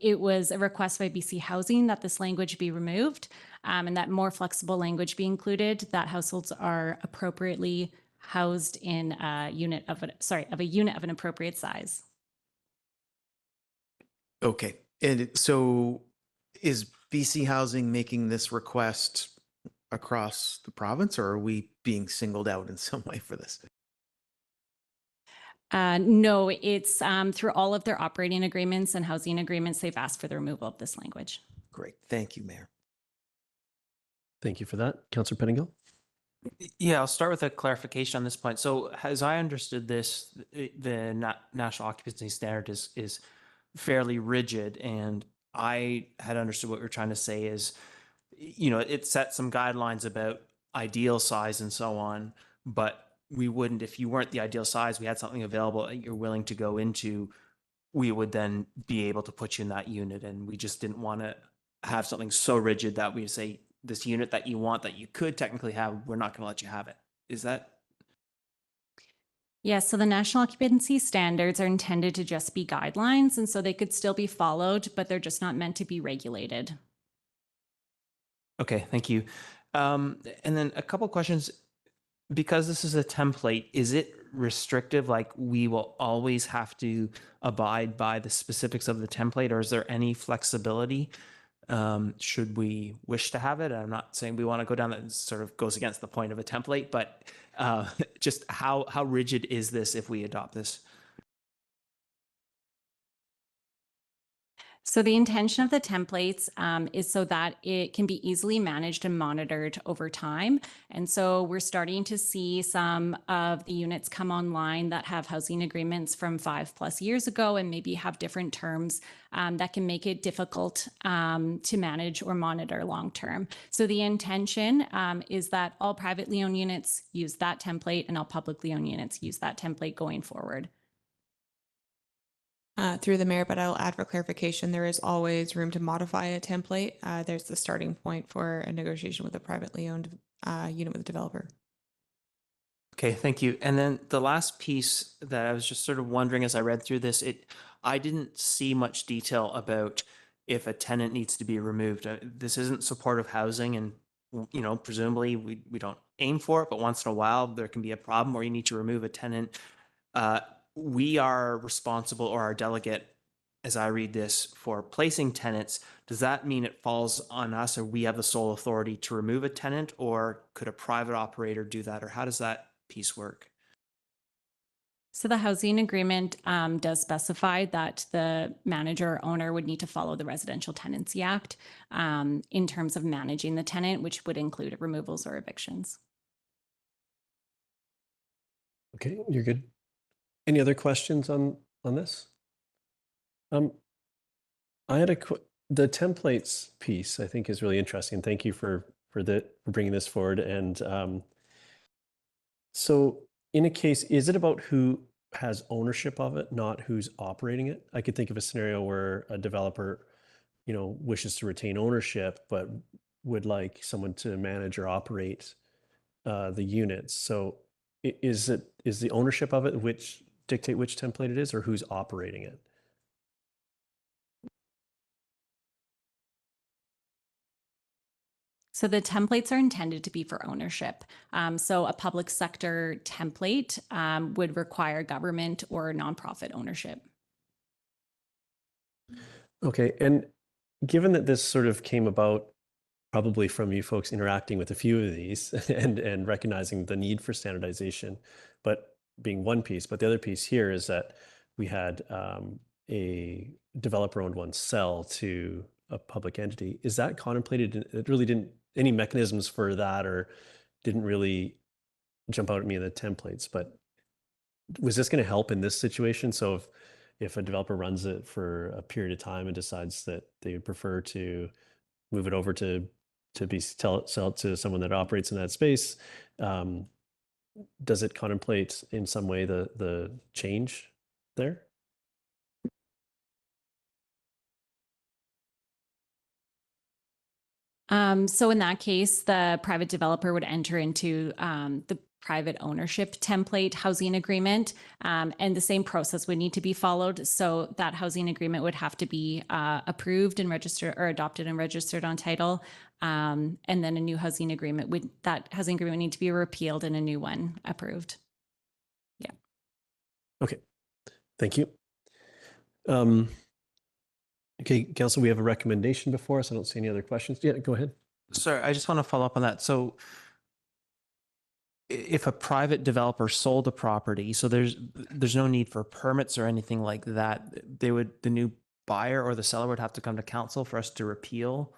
It was a request by BC Housing that this language be removed and that more flexible language be included, that households are appropriately housed in a unit of an appropriate size. Okay. And so is BC Housing making this request across the province, or are we being singled out in some way for this? No, it's through all of their operating agreements and housing agreements, they've asked for the removal of this language. Great. Thank you, Mayor. Thank you for that. Councillor Pettingill. Yeah, I'll start with a clarification on this point. So as I understood this, the national occupancy standard is fairly rigid, and I had understood what we're trying to say is, you know, it sets some guidelines about ideal size and so on, but we wouldn't, if you weren't the ideal size, we had something available that you're willing to go into, we would then be able to put you in that unit. And we just didn't want to have something so rigid that we say this unit that you want, that you could technically have, we're not going to let you have it. Is that? Yes, so the national occupancy standards are intended to just be guidelines, and so they could still be followed, but they're just not meant to be regulated. Okay, thank you. And then a couple questions. Because this is a template, is it restrictive? Like we will always have to abide by the specifics of the template, or is there any flexibility? Should we wish to have it? I'm not saying we want to go down that sort of goes against the point of a template, but just how rigid is this if we adopt this? So the intention of the templates is so that it can be easily managed and monitored over time. And so we're starting to see some of the units come online that have housing agreements from 5+ years ago and maybe have different terms that can make it difficult to manage or monitor long term. So the intention is that all privately owned units use that template and all publicly owned units use that template going forward. Through the mayor, but I'll add for clarification, there is always room to modify a template. There's the starting point for a negotiation with a privately owned unit with a developer. Okay, thank you. And then the last piece that I was just sort of wondering as I read through this, I didn't see much detail about if a tenant needs to be removed. This isn't supportive housing, and you know, presumably we don't aim for it, but once in a while there can be a problem where you need to remove a tenant. We are responsible, or our delegate, as I read this, for placing tenants. Does that mean it falls on us, or we have the sole authority to remove a tenant, or could a private operator do that, or how does that piece work? So the housing agreement does specify that the manager or owner would need to follow the Residential Tenancy Act in terms of managing the tenant, which would include removals or evictions. Okay, you're good. Any other questions on this? I had the templates piece I think is really interesting. Thank you for bringing this forward. And so in a case, is it about who has ownership of it, not who's operating it? I could think of a scenario where a developer, you know, wishes to retain ownership, but would like someone to manage or operate the units. So is the ownership of it which dictate which template it is, or who's operating it? So the templates are intended to be for ownership. So a public sector template would require government or nonprofit ownership. Okay, and given that this sort of came about probably from you folks interacting with a few of these and recognizing the need for standardization, but being one piece, but the other piece here is that we had a developer-owned one sell to a public entity. Is that contemplated? It really didn't, any mechanisms for that or didn't really jump out at me in the templates, but was this going to help in this situation? So if a developer runs it for a period of time and decides that they would prefer to move it over to sell it to someone that operates in that space, does it contemplate in some way the change there? So in that case, the private developer would enter into the private ownership template housing agreement, and the same process would need to be followed. So that housing agreement would have to be approved and registered, or adopted and registered on title. And then a new housing agreement would need to be repealed and a new one approved. Yeah. Okay, thank you. Okay, Council, we have a recommendation before us. I don't see any other questions. Yeah, go ahead. Sorry, I just want to follow up on that. So if a private developer sold a property, so there's no need for permits or anything like that, the new buyer or the seller would have to come to council for us to repeal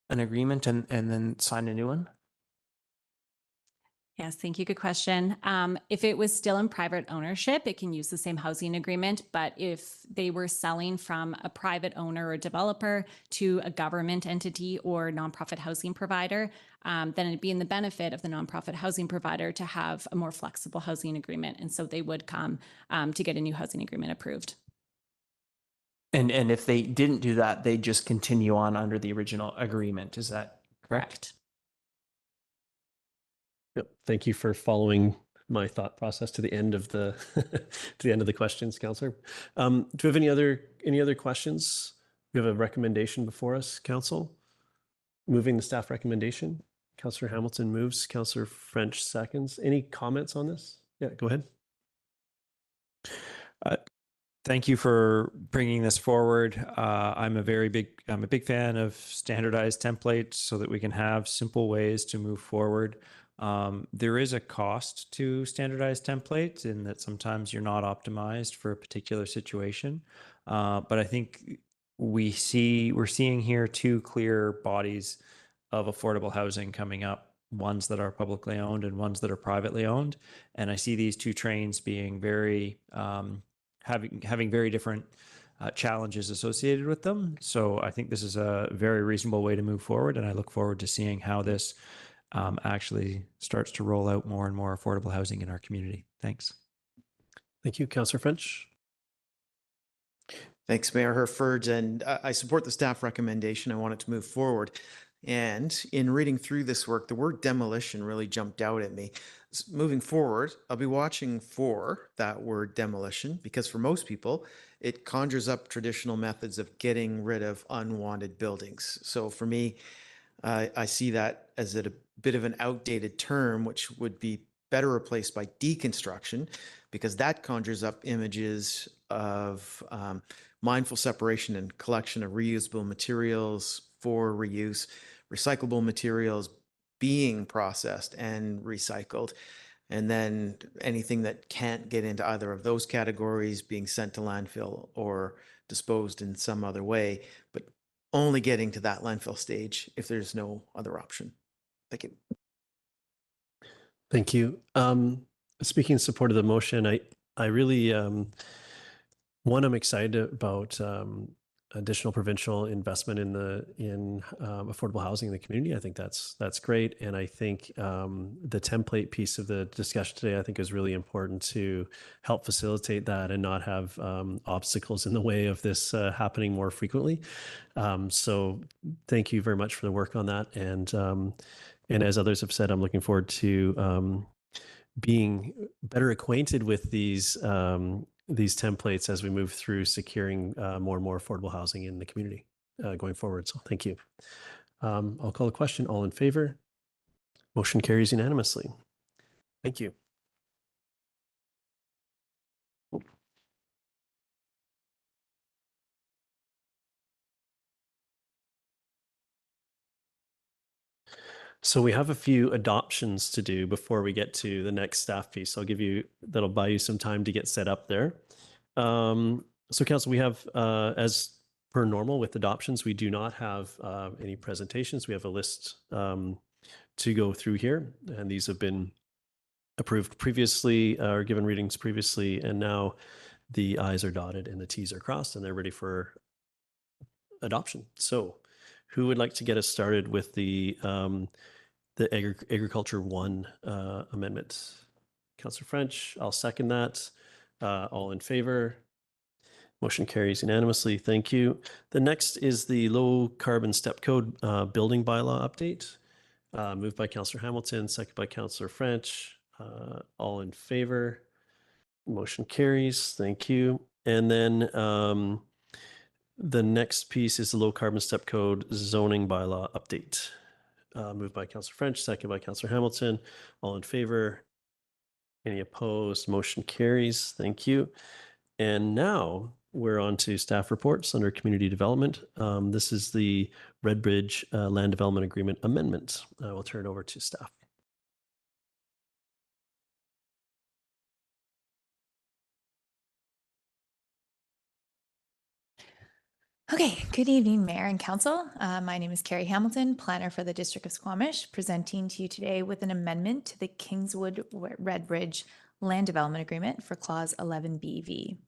an agreement and then sign a new one? Yes, thank you. Good question. If it was still in private ownership, it can use the same housing agreement. But if they were selling from a private owner or developer to a government entity or nonprofit housing provider, then it'd be in the benefit of the nonprofit housing provider to have a more flexible housing agreement. And so they would come to get a new housing agreement approved. And if they didn't do that, they just continue on under the original agreement. Is that correct? Yep. Thank you for following my thought process to the end of the to the end of the questions, Councillor. Do we have any other questions? We have a recommendation before us, Council. Moving the staff recommendation. Councillor Hamilton moves. Councillor French seconds. Any comments on this? Yeah, go ahead. Thank you for bringing this forward. I'm a big fan of standardized templates so that we can have simple ways to move forward. There is a cost to standardized templates in that sometimes you're not optimized for a particular situation. But I think we're seeing here two clear bodies of affordable housing coming up, ones that are publicly owned and ones that are privately owned. And I see these two trains being very, having very different challenges associated with them. So I think this is a very reasonable way to move forward. And I look forward to seeing how this actually starts to roll out more and more affordable housing in our community. Thanks. Thank you, Councillor French. Thanks, Mayor Herford. And I support the staff recommendation. I want it to move forward. And in reading through this work, the word demolition really jumped out at me. Moving forward, I'll be watching for that word demolition because for most people, it conjures up traditional methods of getting rid of unwanted buildings. So for me, I see that as a bit of an outdated term, which would be better replaced by deconstruction, because that conjures up images of mindful separation and collection of reusable materials for reuse, recyclable materials being processed and recycled, and then anything that can't get into either of those categories being sent to landfill or disposed in some other way, but only getting to that landfill stage if there's no other option. Thank you. Thank you. Speaking in support of the motion, I really, I'm excited about additional provincial investment in affordable housing in the community. I think that's great, and I think the template piece of the discussion today I think is really important to help facilitate that and not have obstacles in the way of this happening more frequently. So thank you very much for the work on that, and as others have said, I'm looking forward to being better acquainted with these templates as we move through securing more and more affordable housing in the community going forward. So thank you. I'll call a question. All in favor? Motion carries unanimously. Thank you. So we have a few adoptions to do before we get to the next staff piece. I'll give you, that'll buy you some time to get set up there. So council, we have, as per normal with adoptions, we do not have any presentations. We have a list to go through here, and these have been approved previously or given readings previously, and now the I's are dotted and the T's are crossed, and they're ready for adoption. So who would like to get us started with the Agriculture 1 amendment? Councillor French, I'll second that. All in favor? Motion carries unanimously. Thank you. The next is the low carbon step code building bylaw update. Moved by Councillor Hamilton, second by Councillor French. All in favor? Motion carries. Thank you. And then the next piece is the low carbon step code zoning bylaw update. Moved by Councillor French, second by Councillor Hamilton. All in favor? Any opposed? Motion carries. Thank you. And now we're on to staff reports under community development. This is the Redbridge Land Development Agreement amendment. I will turn it over to staff. Okay, good evening, Mayor and Council. My name is Carrie Hamilton, planner for the District of Squamish, presenting to you today with an amendment to the Kingswood Redbridge Land Development Agreement for Clause 11BV.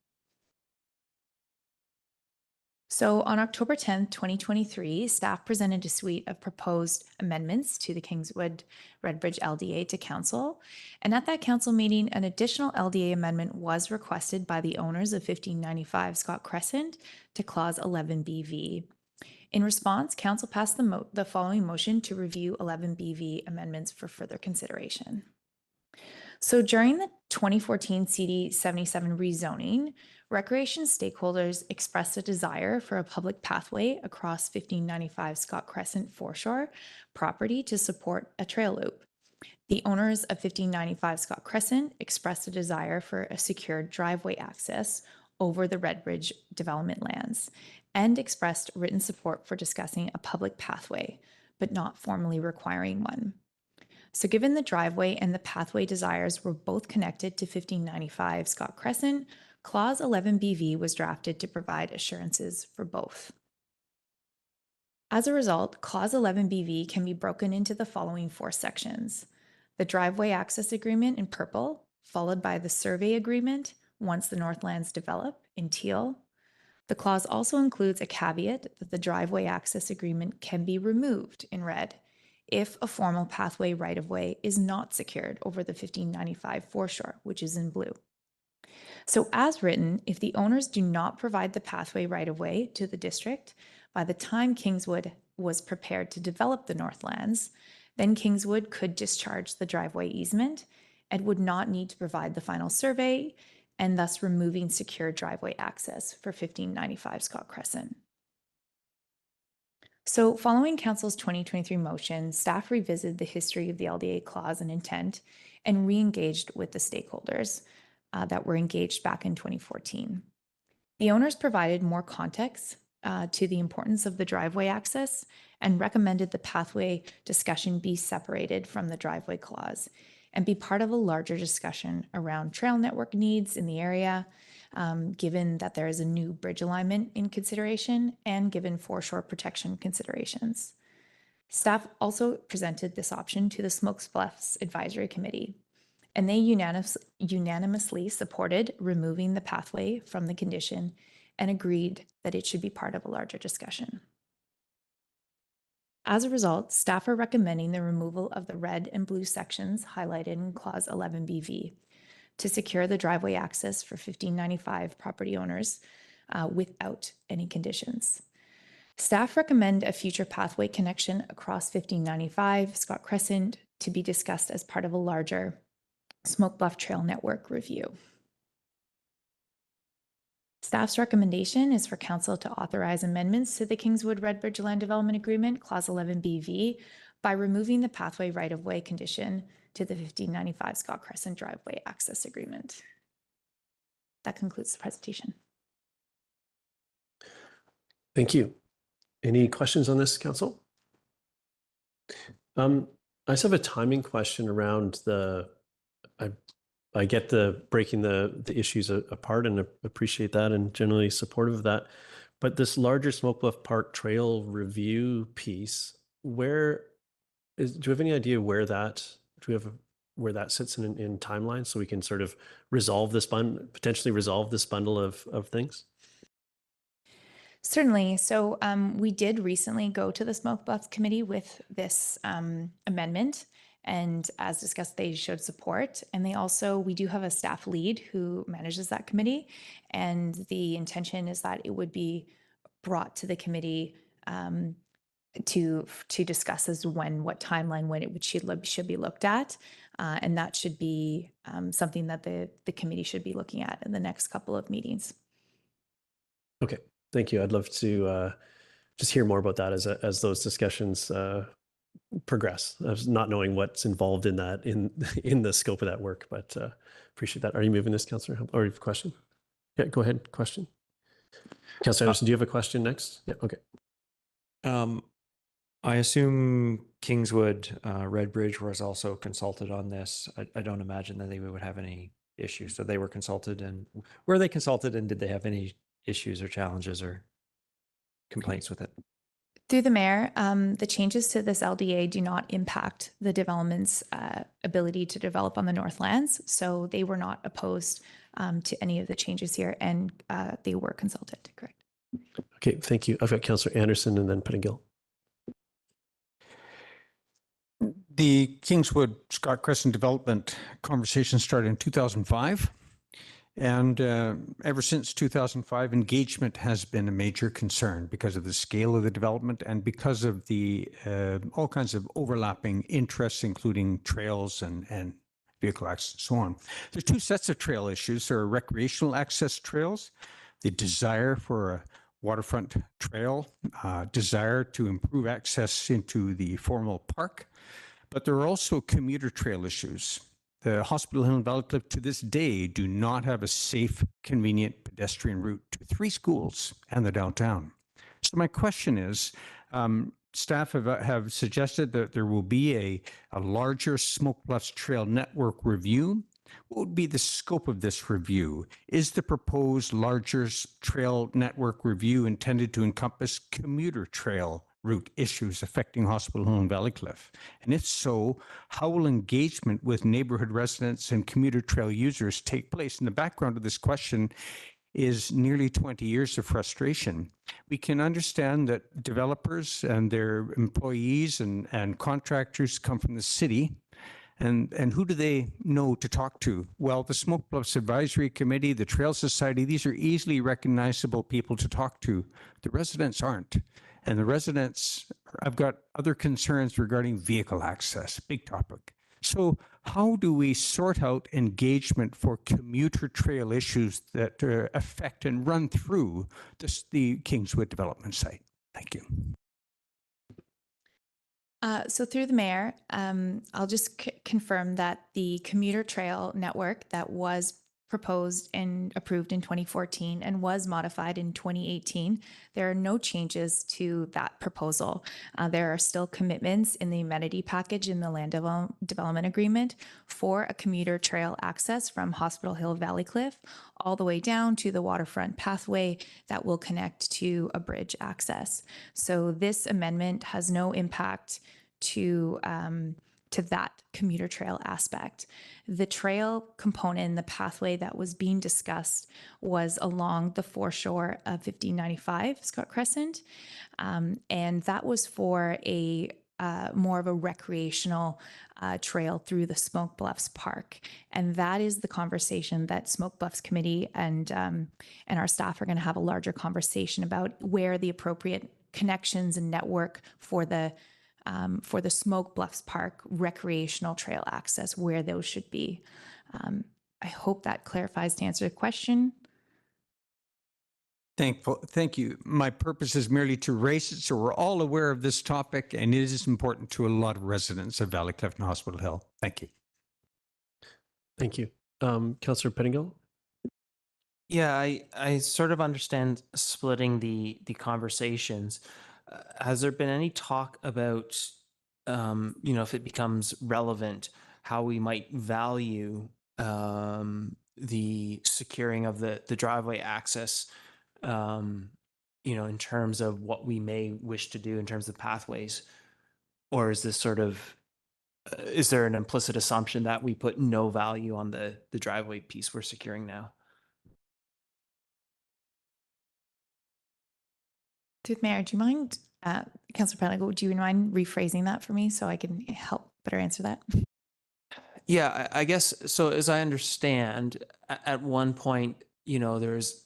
So on October 10th, 2023, staff presented a suite of proposed amendments to the Kingswood Redbridge LDA to Council. And at that Council meeting, an additional LDA amendment was requested by the owners of 1595 Scott Crescent to Clause 11BV. In response, Council passed the following motion to review 11BV amendments for further consideration. So during the 2014 CD 77 rezoning, recreation stakeholders expressed a desire for a public pathway across 1595 Scott Crescent foreshore property to support a trail loop. The owners of 1595 Scott Crescent expressed a desire for a secured driveway access over the Redbridge development lands and expressed written support for discussing a public pathway, but not formally requiring one. So given the driveway and the pathway desires were both connected to 1595 Scott Crescent, Clause 11BV was drafted to provide assurances for both. As a result, Clause 11BV can be broken into the following 4 sections: the driveway access agreement in purple, followed by the survey agreement once the Northlands develop in teal. The clause also includes a caveat that the driveway access agreement can be removed in red if a formal pathway right-of-way is not secured over the 1595 foreshore, which is in blue. So as written, if the owners do not provide the pathway right-of-way to the district by the time Kingswood was prepared to develop the Northlands, then Kingswood could discharge the driveway easement and would not need to provide the final survey, and thus removing secure driveway access for 1595 Scott Crescent. So following Council's 2023 motion, staff revisited the history of the LDA clause and intent and re-engaged with the stakeholders that were engaged back in 2014. The owners provided more context to the importance of the driveway access and recommended the pathway discussion be separated from the driveway clause and be part of a larger discussion around trail network needs in the area, given that there is a new bridge alignment in consideration and given foreshore protection considerations. Staff also presented this option to the Smokes Bluffs Advisory Committee, and they unanimously supported removing the pathway from the condition and agreed that it should be part of a larger discussion. As a result, staff are recommending the removal of the red and blue sections highlighted in Clause 11BV to secure the driveway access for 1595 property owners without any conditions. Staff recommend a future pathway connection across 1595 Scott Crescent to be discussed as part of a larger Smoke Bluff Trail Network review. Staff's recommendation is for Council to authorize amendments to the Kingswood Redbridge Land Development Agreement, Clause 11BV, by removing the pathway right-of-way condition to the 1595 Scott Crescent Driveway Access Agreement. That concludes the presentation. Thank you. Any questions on this, Council? I just have a timing question around I get the breaking the issues apart and appreciate that and generally supportive of that. But this larger Smoke Bluff Park Trail review piece, do we have any idea where that sits in timeline so we can sort of potentially resolve this bundle of things? Certainly. So we did recently go to the Smoke Bluffs Committee with this amendment. And as discussed, they showed support. And we do have a staff lead who manages that committee. And the intention is that it would be brought to the committee to discuss as what timeline when it should be looked at. And that should be something that the committee should be looking at in the next couple of meetings. Okay, thank you. I'd love to just hear more about that as those discussions progress. I was not knowing what's involved in that in the scope of that work, but appreciate that. Are you moving this, Councillor? Or you have a question? Yeah, go ahead. Question. Councillor Anderson, do you have a question next? Yeah. Okay. I assume Kingswood, Redbridge was also consulted on this. I don't imagine that they would have any issues. So they were consulted, and were they consulted, and did they have any issues or challenges or complaints with it? Through the mayor, the changes to this LDA do not impact the development's ability to develop on the Northlands. So they were not opposed to any of the changes here, and they were consulted, correct? Okay, thank you. I've got Councillor Anderson and then Pettingill. The Kingswood Scott Crescent development conversation started in 2005. And ever since 2005, engagement has been a major concern because of the scale of the development and because of the all kinds of overlapping interests, including trails and vehicle access and so on. There's two sets of trail issues. There are recreational access trails, the desire for a waterfront trail, desire to improve access into the formal park, but there are also commuter trail issues. The Hospital Hill and Valleycliff to this day do not have a safe, convenient pedestrian route to 3 schools and the downtown. So my question is, staff have suggested that there will be a larger Smoke Bluffs Trail Network review. What would be the scope of this review? Is the proposed larger trail network review intended to encompass commuter trail route issues affecting Hospital Hill and Valleycliff? And if so, how will engagement with neighborhood residents and commuter trail users take place? And the background of this question is nearly 20 years of frustration. We can understand that developers and their employees and contractors come from the city. And who do they know to talk to? Well, the Smoke Bluffs Advisory Committee, the Trail Society, these are easily recognizable people to talk to. The residents aren't. And the residents, I've got other concerns regarding vehicle access, big topic. So how do we sort out engagement for commuter trail issues that affect and run through the Kingswood development site? Thank you. So through the mayor, I'll just confirm that the commuter trail network that was proposed and approved in 2014 and was modified in 2018, there are no changes to that proposal. There are still commitments in the amenity package in the land development agreement for a commuter trail access from Hospital Hill Valleycliff all the way down to the waterfront pathway that will connect to a bridge access. So this amendment has no impact to that commuter trail aspect. The trail component, the pathway that was being discussed was along the foreshore of 1595 Scott Crescent. And that was for a more of a recreational trail through the Smoke Bluffs Park. And that is the conversation that Smoke Bluffs Committee and our staff are going to have a larger conversation about where the appropriate connections and network for the Smoke Bluffs Park recreational trail access, where those should be. I hope that clarifies to answer the question. Thank you. My purpose is merely to raise it so we're all aware of this topic, and it is important to a lot of residents of Valleycliff and Hospital Hill. Thank you. Thank you. Councillor Pettingill? Yeah, I sort of understand splitting the conversations. Has there been any talk about if it becomes relevant, how we might value the securing of the driveway access, in terms of what we may wish to do in terms of pathways? Or is this sort of, is there an implicit assumption that we put no value on the driveway piece we're securing now? Through the mayor, do you mind, Councillor Pettingill, do you mind rephrasing that for me so I can help better answer that? Yeah, I guess so. As I understand, at one point, there's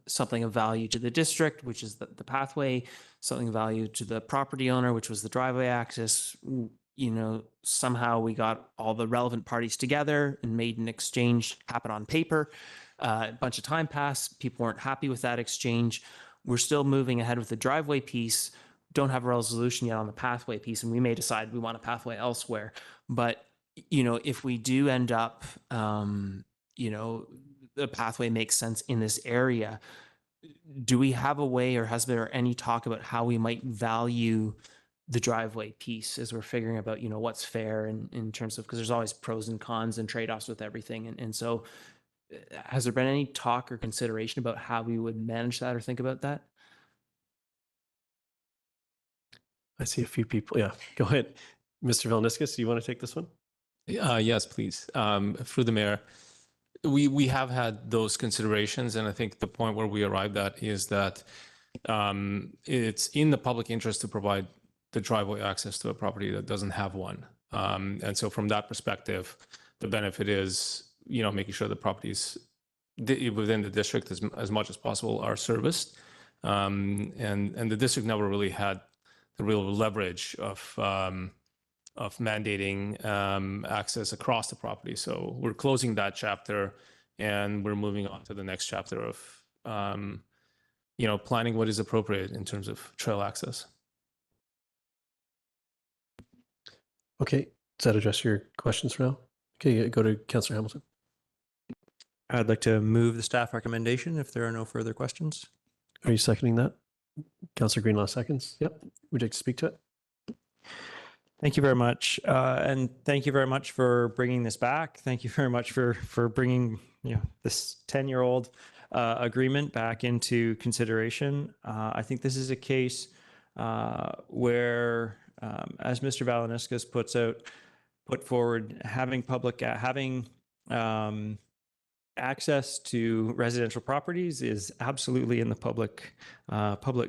something of value to the district, which is the pathway, something of value to the property owner, which was the driveway access. Somehow we got all the relevant parties together and made an exchange happen on paper. A bunch of time passed. People weren't happy with that exchange. We're still moving ahead with the driveway piece. Don't have a resolution yet on the pathway piece, and we may decide we want a pathway elsewhere. But if we do end up, the pathway makes sense in this area, do we have a way, or has there any talk about how we might value the driveway piece as we're figuring about, what's fair in terms of, because there's always pros and cons and trade-offs with everything. And so has there been any talk or consideration about how we would manage that or think about that? I see a few people. Yeah, go ahead. Mr. Valniscus, do you want to take this one? Yes, please. Through the mayor, we have had those considerations, and I think the point where we arrived at is that it's in the public interest to provide the driveway access to a property that doesn't have one. And so from that perspective, the benefit is, making sure the properties within the district as much as possible are serviced. And the district never really had the real leverage of mandating access across the property. So we're closing that chapter, and we're moving on to the next chapter of, planning what is appropriate in terms of trail access. Okay, does that address your questions for now? Okay, go to Councillor Hamilton. I'd like to move the staff recommendation if there are no further questions. Are you seconding that? Councillor Greenlaw seconds. Yep. Would you like to speak to it? Thank you very much. And thank you very much for bringing this back. Thank you very much for bringing this 10-year-old agreement back into consideration. I think this is a case where, as Mr. Valaniskas put forward, having access to residential properties is absolutely in the public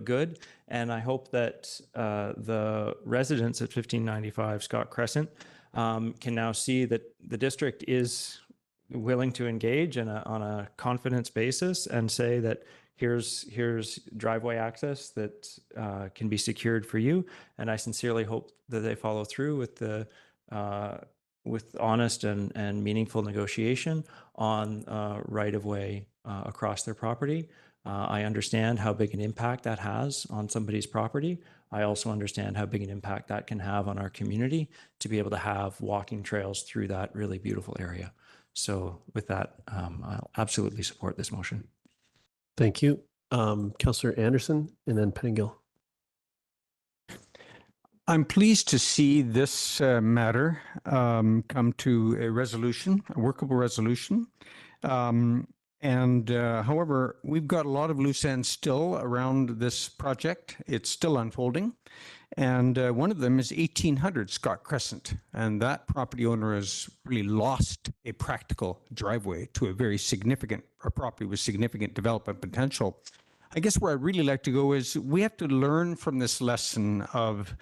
good. And I hope that the residents at 1595 Scott Crescent can now see that the district is willing to engage on a confidence basis and say that here's driveway access that can be secured for you. And I sincerely hope that they follow through with honest and meaningful negotiation on right-of-way across their property. I understand how big an impact that has on somebody's property. I also understand how big an impact that can have on our community to be able to have walking trails through that really beautiful area. So with that, I'll absolutely support this motion. Thank you. Councillor Anderson and then Pettingill. I'm pleased to see this matter come to a resolution, a workable resolution. However, we've got a lot of loose ends still around this project. It's still unfolding. And one of them is 1800 Scott Crescent. And that property owner has really lost a practical driveway to a very significant, a property with significant development potential. I guess where I'd really like to go is we have to learn from this lesson of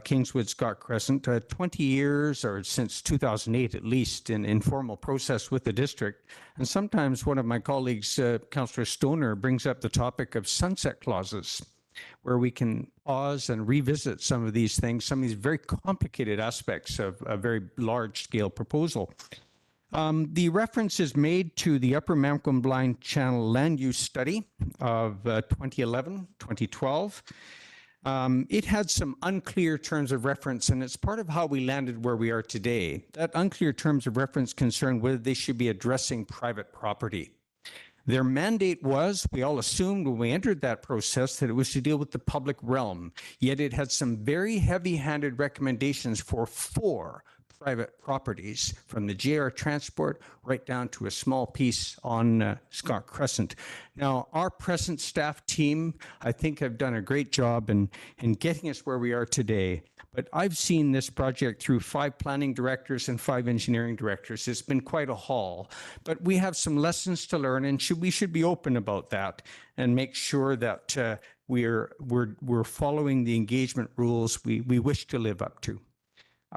Kingswood Scott Crescent, 20 years or since 2008 at least in informal process with the district. And sometimes one of my colleagues, Councillor Stoner, brings up the topic of sunset clauses, where we can pause and revisit some of these things, some of these very complicated aspects of a very large scale proposal. The reference is made to the Upper Mamquam Blind Channel Land Use Study of 2011-2012. It had some unclear terms of reference, and it's part of how we landed where we are today. That unclear terms of reference concern whether they should be addressing private property. Their mandate was, we all assumed when we entered that process, that it was to deal with the public realm. Yet it had some very heavy-handed recommendations for 4 private properties, from the JR Transport right down to a small piece on Scott Crescent. Now, our present staff team, I think, have done a great job in getting us where we are today. But I've seen this project through 5 planning directors and 5 engineering directors. It's been quite a haul. But we have some lessons to learn, and we should be open about that and make sure that we're following the engagement rules we wish to live up to.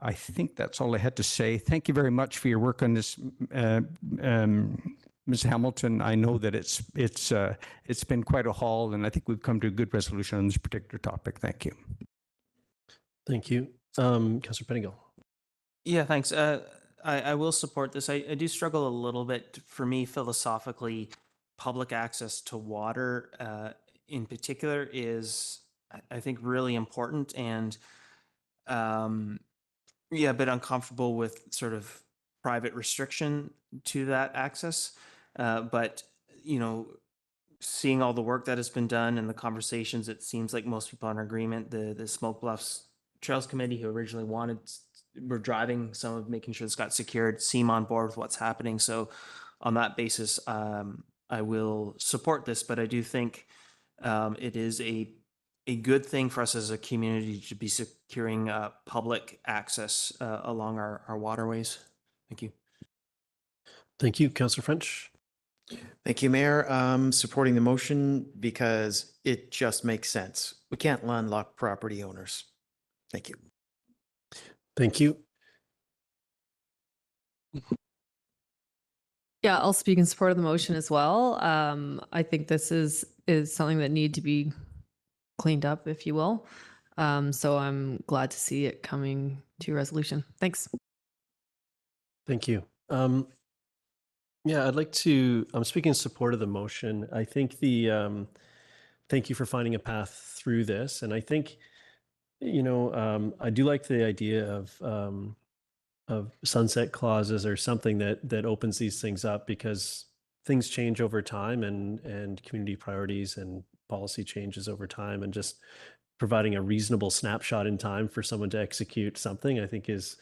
I think that's all I had to say. Thank you very much for your work on this, Ms. Hamilton. I know that it's been quite a haul, and I think we've come to a good resolution on this particular topic. Thank you. Thank you. Councillor Pettingill. Yeah, thanks. I will support this. I do struggle a little bit. For me, philosophically, public access to water in particular is, I think, really important, and yeah, a bit uncomfortable with sort of private restriction to that access. But, you know, seeing all the work that has been done and the conversations, it seems like most people are in agreement. The Smoke Bluffs Trails Committee, who originally were driving some of making sure this got secured, seem on board with what's happening. So on that basis, I will support this, but I do think it is a good thing for us as a community to be securing public access along our waterways. Thank you. Thank you, Councillor French. Thank you, Mayor. Supporting the motion because it just makes sense. We can't landlock property owners. Thank you. Thank you. Yeah, I'll speak in support of the motion as well. I think this is something that need to be cleaned up, if you will. So I'm glad to see it coming to resolution. Thanks. Thank you. Yeah, I'd like to, I'm speaking in support of the motion. I think thank you for finding a path through this. And I think, you know, I do like the idea of sunset clauses or something that opens these things up, because things change over time, and community priorities and policy changes over time, and just providing a reasonable snapshot in time for someone to execute something, I think is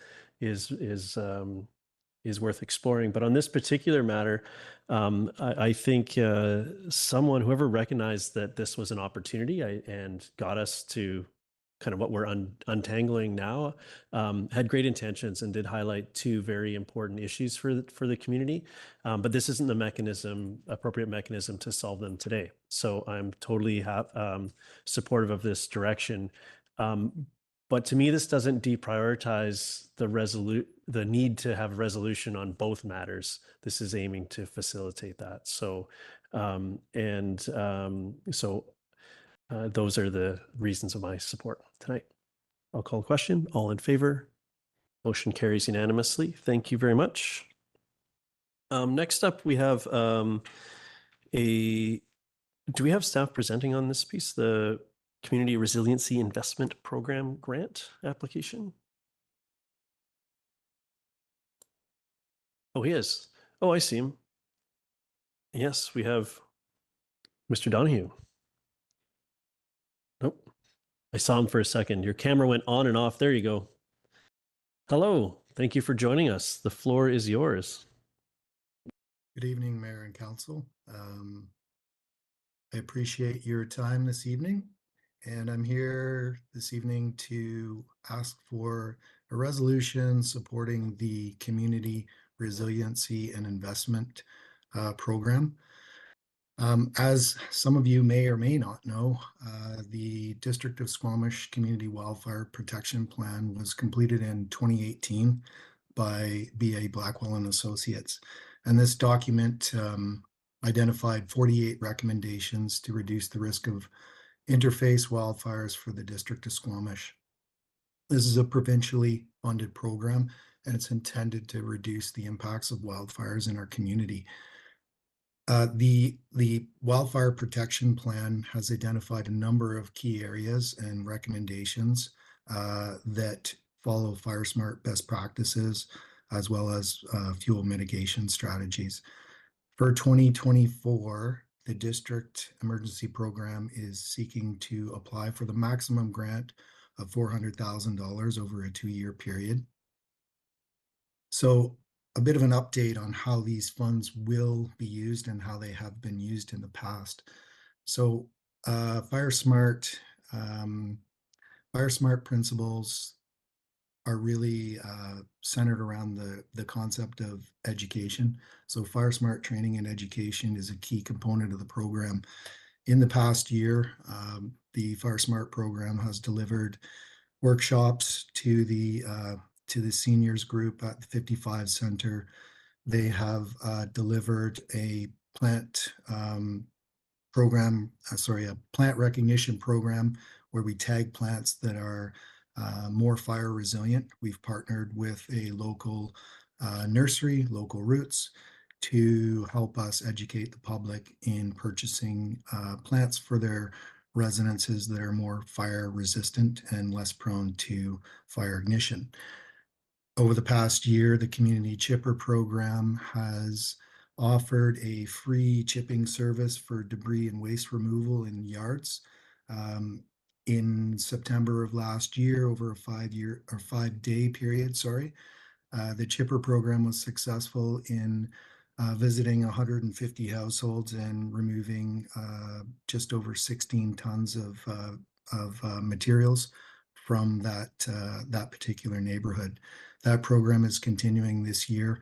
worth exploring. But on this particular matter, I think whoever recognized that this was an opportunity and got us to kind of what we're untangling now, had great intentions and did highlight 2 very important issues for the community. But this isn't the appropriate mechanism to solve them today. So I'm totally supportive of this direction. But to me, this doesn't deprioritize the need to have resolution on both matters. This is aiming to facilitate that. So, those are the reasons of my support tonight. I'll call a question. All in favor? Motion carries unanimously. Thank you very much. Next up, we have do we have staff presenting on this piece, the Community Resiliency Investment Program grant application? Oh, he is. Oh, I see him. Yes, we have Mr. Donahue. Nope. I saw him for a second. Your camera went on and off. There you go. Hello. Thank you for joining us. The floor is yours. Good evening, Mayor and Council. I appreciate your time this evening, and I'm here this evening to ask for a resolution supporting the Community Resiliency and Investment Program. As some of you may or may not know, the District of Squamish Community Wildfire Protection Plan was completed in 2018 by BA Blackwell and Associates. And this document identified 48 recommendations to reduce the risk of interface wildfires for the District of Squamish. This is a provincially funded program, and it's intended to reduce the impacts of wildfires in our community. The Wildfire Protection Plan has identified a number of key areas and recommendations that follow fire smart best practices, as well as fuel mitigation strategies. For 2024, the district emergency program is seeking to apply for the maximum grant of $400,000 over a 2-year period. So a bit of an update on how these funds will be used and how they have been used in the past. So Fire Smart principles are really centered around the concept of education. So Fire Smart training and education is a key component of the program. In the past year, the Fire Smart program has delivered workshops to the seniors group at the 55 Center. They have delivered a plant plant recognition program where we tag plants that are more fire resilient. We've partnered with a local nursery, Local Roots, to help us educate the public in purchasing plants for their residences that are more fire resistant and less prone to fire ignition. Over the past year, the Community Chipper Program has offered a free chipping service for debris and waste removal in yards. In September of last year, over a 5-day period, the chipper program was successful in visiting 150 households and removing just over 16 tons of materials from that particular neighborhood. That program is continuing this year.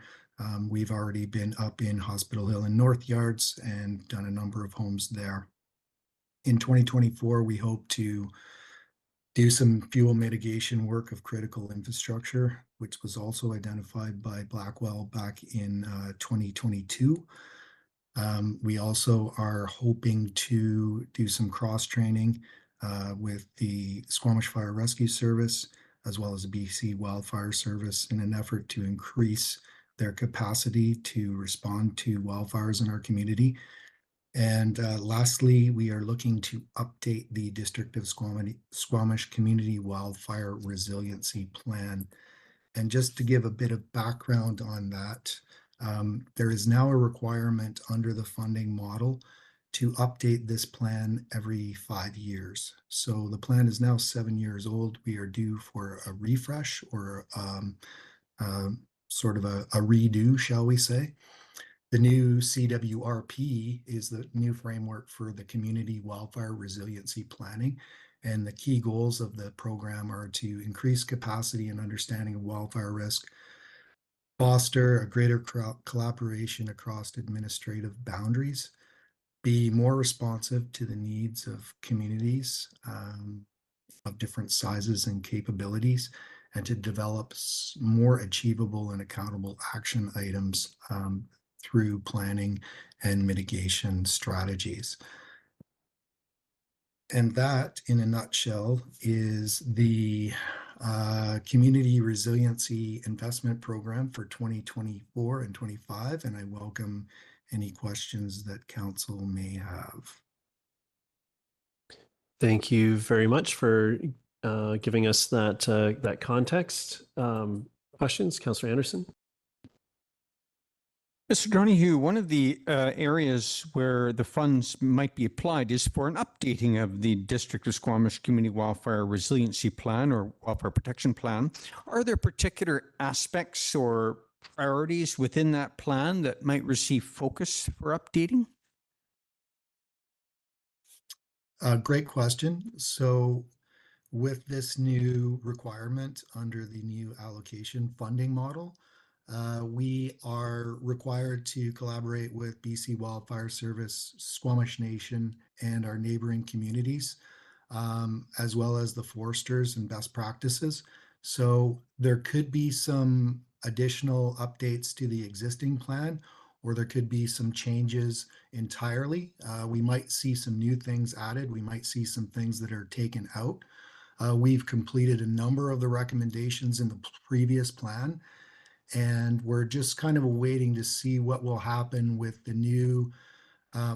We've already been up in Hospital Hill and North Yards and done a number of homes there. In 2024, we hope to do some fuel mitigation work of critical infrastructure, which was also identified by Blackwell back in 2022. We also are hoping to do some cross-training with the Squamish Fire Rescue Service, as well as the BC Wildfire Service, in an effort to increase their capacity to respond to wildfires in our community. And lastly, we are looking to update the District of Squamish Community Wildfire Resiliency Plan. And just to give a bit of background on that, there is now a requirement under the funding model to update this plan every 5 years. So the plan is now 7 years old. We are due for a refresh or sort of a redo, shall we say. The new CWRP is the new framework for the community wildfire resiliency planning. And the key goals of the program are to increase capacity and understanding of wildfire risk, foster a greater collaboration across administrative boundaries, be more responsive to the needs of communities of different sizes and capabilities, and to develop more achievable and accountable action items through planning and mitigation strategies. And that, in a nutshell, is the Community Resiliency Investment Program for 2024 and 25. And I welcome any questions that council may have. Thank you very much for giving us that context. Questions, Councillor Anderson? Mr. Donahue, one of the areas where the funds might be applied is for an updating of the District of Squamish Community Wildfire Resiliency Plan or Wildfire Protection Plan. Are there particular aspects or priorities within that plan that might receive focus for updating? Great question. So with this new requirement under the new allocation funding model, we are required to collaborate with BC Wildfire Service, Squamish Nation, and our neighboring communities, as well as the foresters and best practices. So there could be some additional updates to the existing plan, or there could be some changes entirely. We might see some new things added. We might see some things that are taken out. We've completed a number of the recommendations in the previous plan, and we're just kind of waiting to see what will happen with the new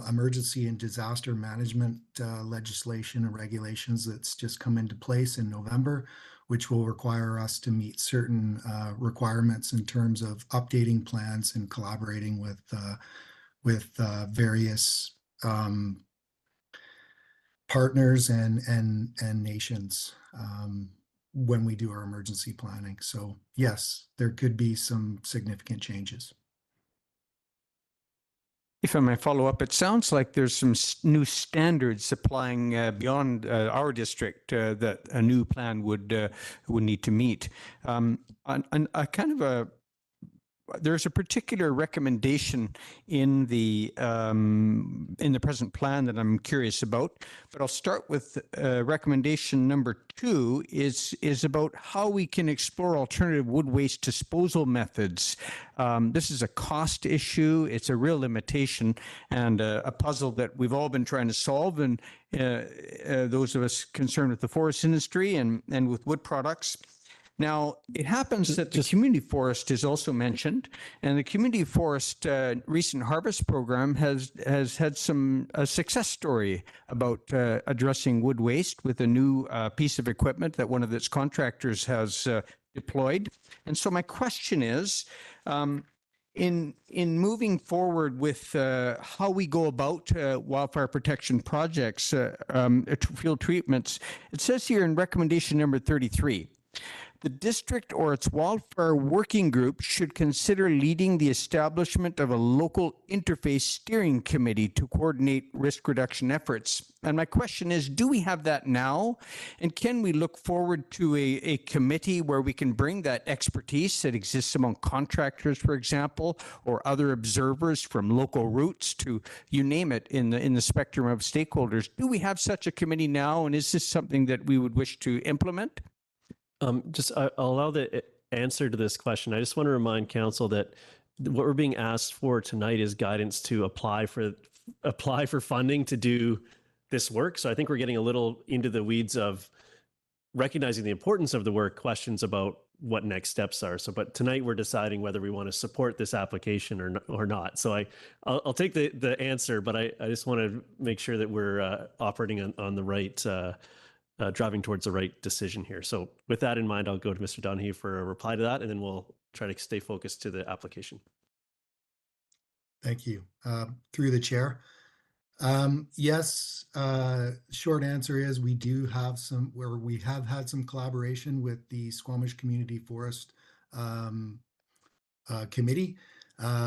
emergency and disaster management legislation and regulations that's just come into place in November, which will require us to meet certain requirements in terms of updating plans and collaborating various partners and nations when we do our emergency planning. So yes, there could be some significant changes. If I may follow up, it sounds like there's some new standards applying beyond our district that a new plan would need to meet. There's a particular recommendation in the present plan that I'm curious about, but I'll start with recommendation number 2 is about how we can explore alternative wood waste disposal methods. This is a cost issue. It's a real limitation and a puzzle that we've all been trying to solve, and those of us concerned with the forest industry and with wood products. Now, it happens that the community forest is also mentioned, and the community forest recent harvest program has had a success story about addressing wood waste with a new piece of equipment that one of its contractors has deployed. And so my question is, in moving forward with how we go about wildfire protection projects, field treatments, it says here in recommendation number 33, the district or its wildfire working group should consider leading the establishment of a local interface steering committee to coordinate risk reduction efforts. And my question is, do we have that now? And can we look forward to a committee where we can bring that expertise that exists among contractors, for example, or other observers from local routes to, you name it, in the spectrum of stakeholders? Do we have such a committee now? And is this something that we would wish to implement? I'll allow the answer to this question. I just want to remind council that what we're being asked for tonight is guidance to apply for funding to do this work. So I think we're getting a little into the weeds of recognizing the importance of the work, questions about what next steps are. So, but tonight we're deciding whether we want to support this application or not. So I'll take the answer, but I just want to make sure that we're operating on the right. Driving towards the right decision here. So with that in mind, I'll go to Mr. Donahue for a reply to that, and then we'll try to stay focused to the application. Thank you. Through the chair. Yes, short answer is we have had some collaboration with the Squamish Community Forest Committee.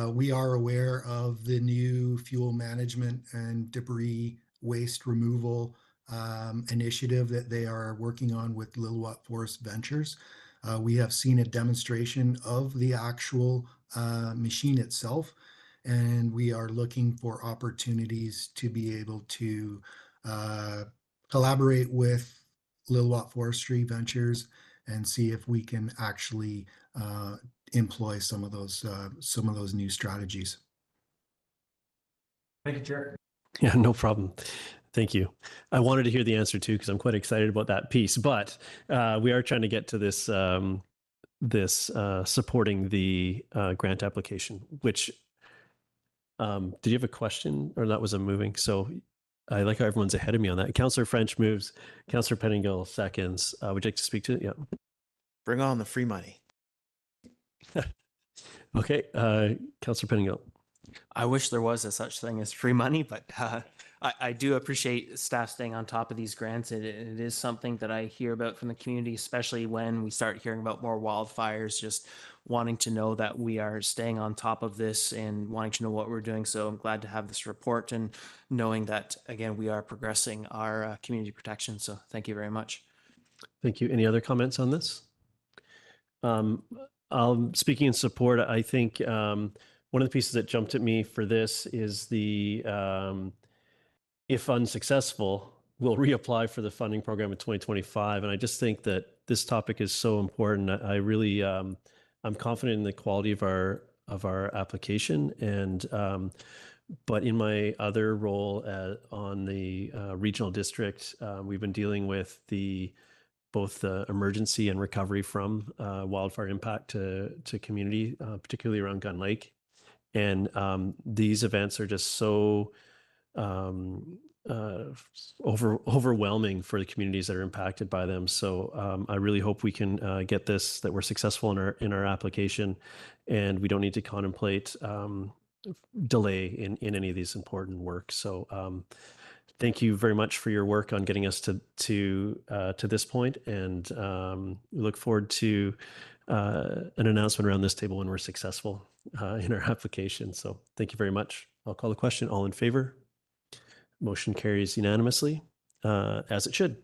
We are aware of the new fuel management and debris waste removal initiative that they are working on with Lillooet Forest Ventures. We have seen a demonstration of the actual machine itself, and we are looking for opportunities to be able to collaborate with Lillooet Forestry Ventures and see if we can actually employ some of those new strategies. Thank you, Chair. Yeah, no problem. Thank you. I wanted to hear the answer too, because I'm quite excited about that piece, but we are trying to get to this supporting the grant application, which did you have a question, or that was a moving? So I like how everyone's ahead of me on that. Councillor French moves, Councillor Pettingill seconds. Would you like to speak to it? Yeah. Bring on the free money. Okay, Councillor Pettingill. I wish there was a such thing as free money, but I do appreciate staff staying on top of these grants. It is something that I hear about from the community, especially when we start hearing about more wildfires, just wanting to know that we are staying on top of this and wanting to know what we're doing. So I'm glad to have this report and knowing that, again, we are progressing our community protection. So thank you very much. Thank you. Any other comments on this? Speaking in support, I think one of the pieces that jumped at me for this is the if unsuccessful, we'll reapply for the funding program in 2025. And I just think that this topic is so important. I really, I'm confident in the quality of our application. And, but in my other role on the regional district, we've been dealing with both the emergency and recovery from wildfire impact to community, particularly around Gun Lake. And these events are just so overwhelming for the communities that are impacted by them. So I really hope we can get this, that we're successful in our application, and we don't need to contemplate delay in any of these important work. So thank you very much for your work on getting us to this point, and we look forward to an announcement around this table when we're successful in our application. So thank you very much. I'll call the question. All in favor? Motion carries unanimously, as it should.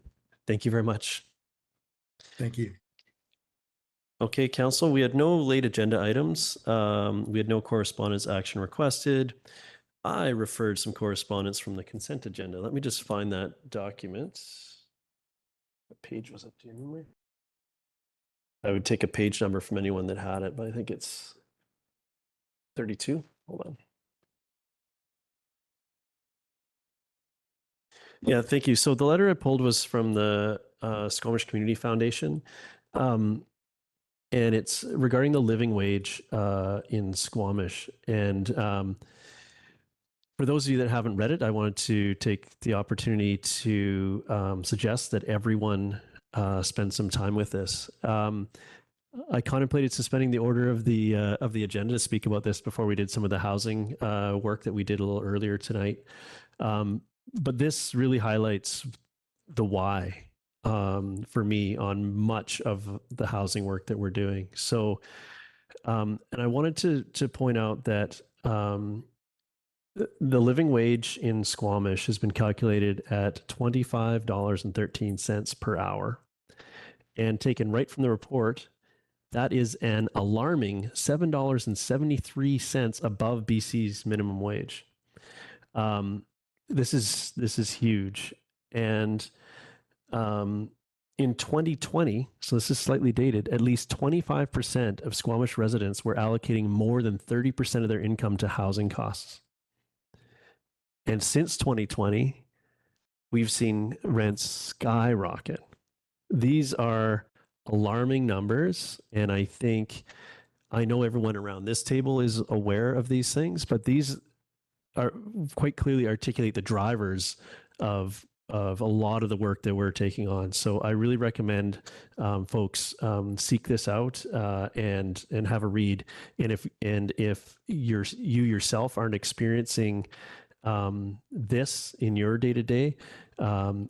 Thank you very much. Thank you. Okay, Council, we had no late agenda items. We had no correspondence action requested. I referred some correspondence from the consent agenda. Let me just find that document. What page was it? Do you remember? I would take a page number from anyone that had it, but I think it's 32. Hold on. Yeah, thank you. So the letter I pulled was from the Squamish Community Foundation. And it's regarding the living wage in Squamish. And for those of you that haven't read it, I wanted to take the opportunity to suggest that everyone spend some time with this. I contemplated suspending the order of the agenda to speak about this before we did some of the housing work that we did a little earlier tonight. But this really highlights the why for me on much of the housing work that we're doing. So, and I wanted to point out that the living wage in Squamish has been calculated at $25.13 per hour. And taken right from the report, that is an alarming $7.73 above BC's minimum wage. This is huge. And in 2020, so this is slightly dated, at least 25% of Squamish residents were allocating more than 30% of their income to housing costs. And since 2020, we've seen rents skyrocket. These are alarming numbers, and I know everyone around this table is aware of these things, but these are quite clearly articulate the drivers of a lot of the work that we're taking on. So I really recommend folks seek this out and have a read. And if you yourself aren't experiencing this in your day-to-day,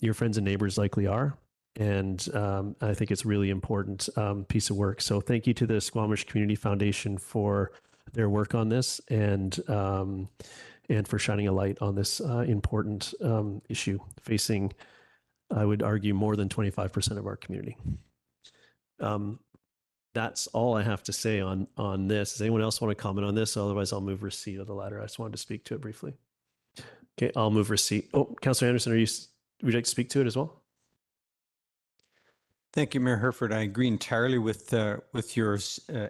your friends and neighbors likely are. And I think it's really important piece of work. So thank you to the Squamish Community Foundation for their work on this and for shining a light on this important issue facing, I would argue, more than 25% of our community. That's all I have to say on this. Does anyone else want to comment on this? Otherwise, I'll move receipt of the letter. I just wanted to speak to it briefly. Okay, I'll move receipt. Oh, Councillor Anderson, would you like to speak to it as well? Thank you, Mayor Herford. I agree entirely with your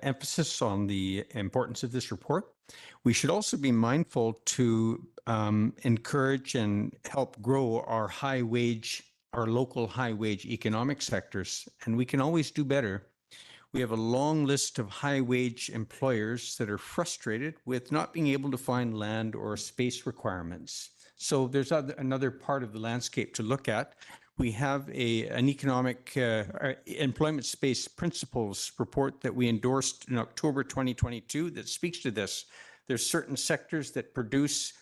emphasis on the importance of this report. We should also be mindful to encourage and help grow our local high wage economic sectors, and we can always do better. We have a long list of high wage employers that are frustrated with not being able to find land or space requirements. So there's another part of the landscape to look at. We have an economic employment space principles report that we endorsed in October 2022 that speaks to this. There's certain sectors that produce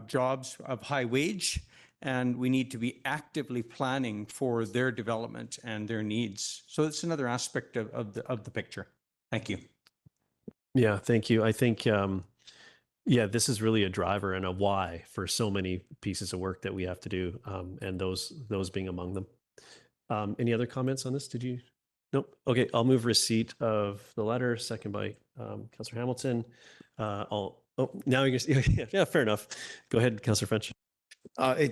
jobs of high wage, and we need to be actively planning for their development and their needs. So it's another aspect of the picture. Thank you. Yeah, thank you. I think, yeah, this is really a driver and a why for so many pieces of work that we have to do, and those being among them. Any other comments on this? Did you? Nope. Okay, I'll move receipt of the letter, second by Councillor Hamilton. Now you're yeah, fair enough. Go ahead, Councillor French.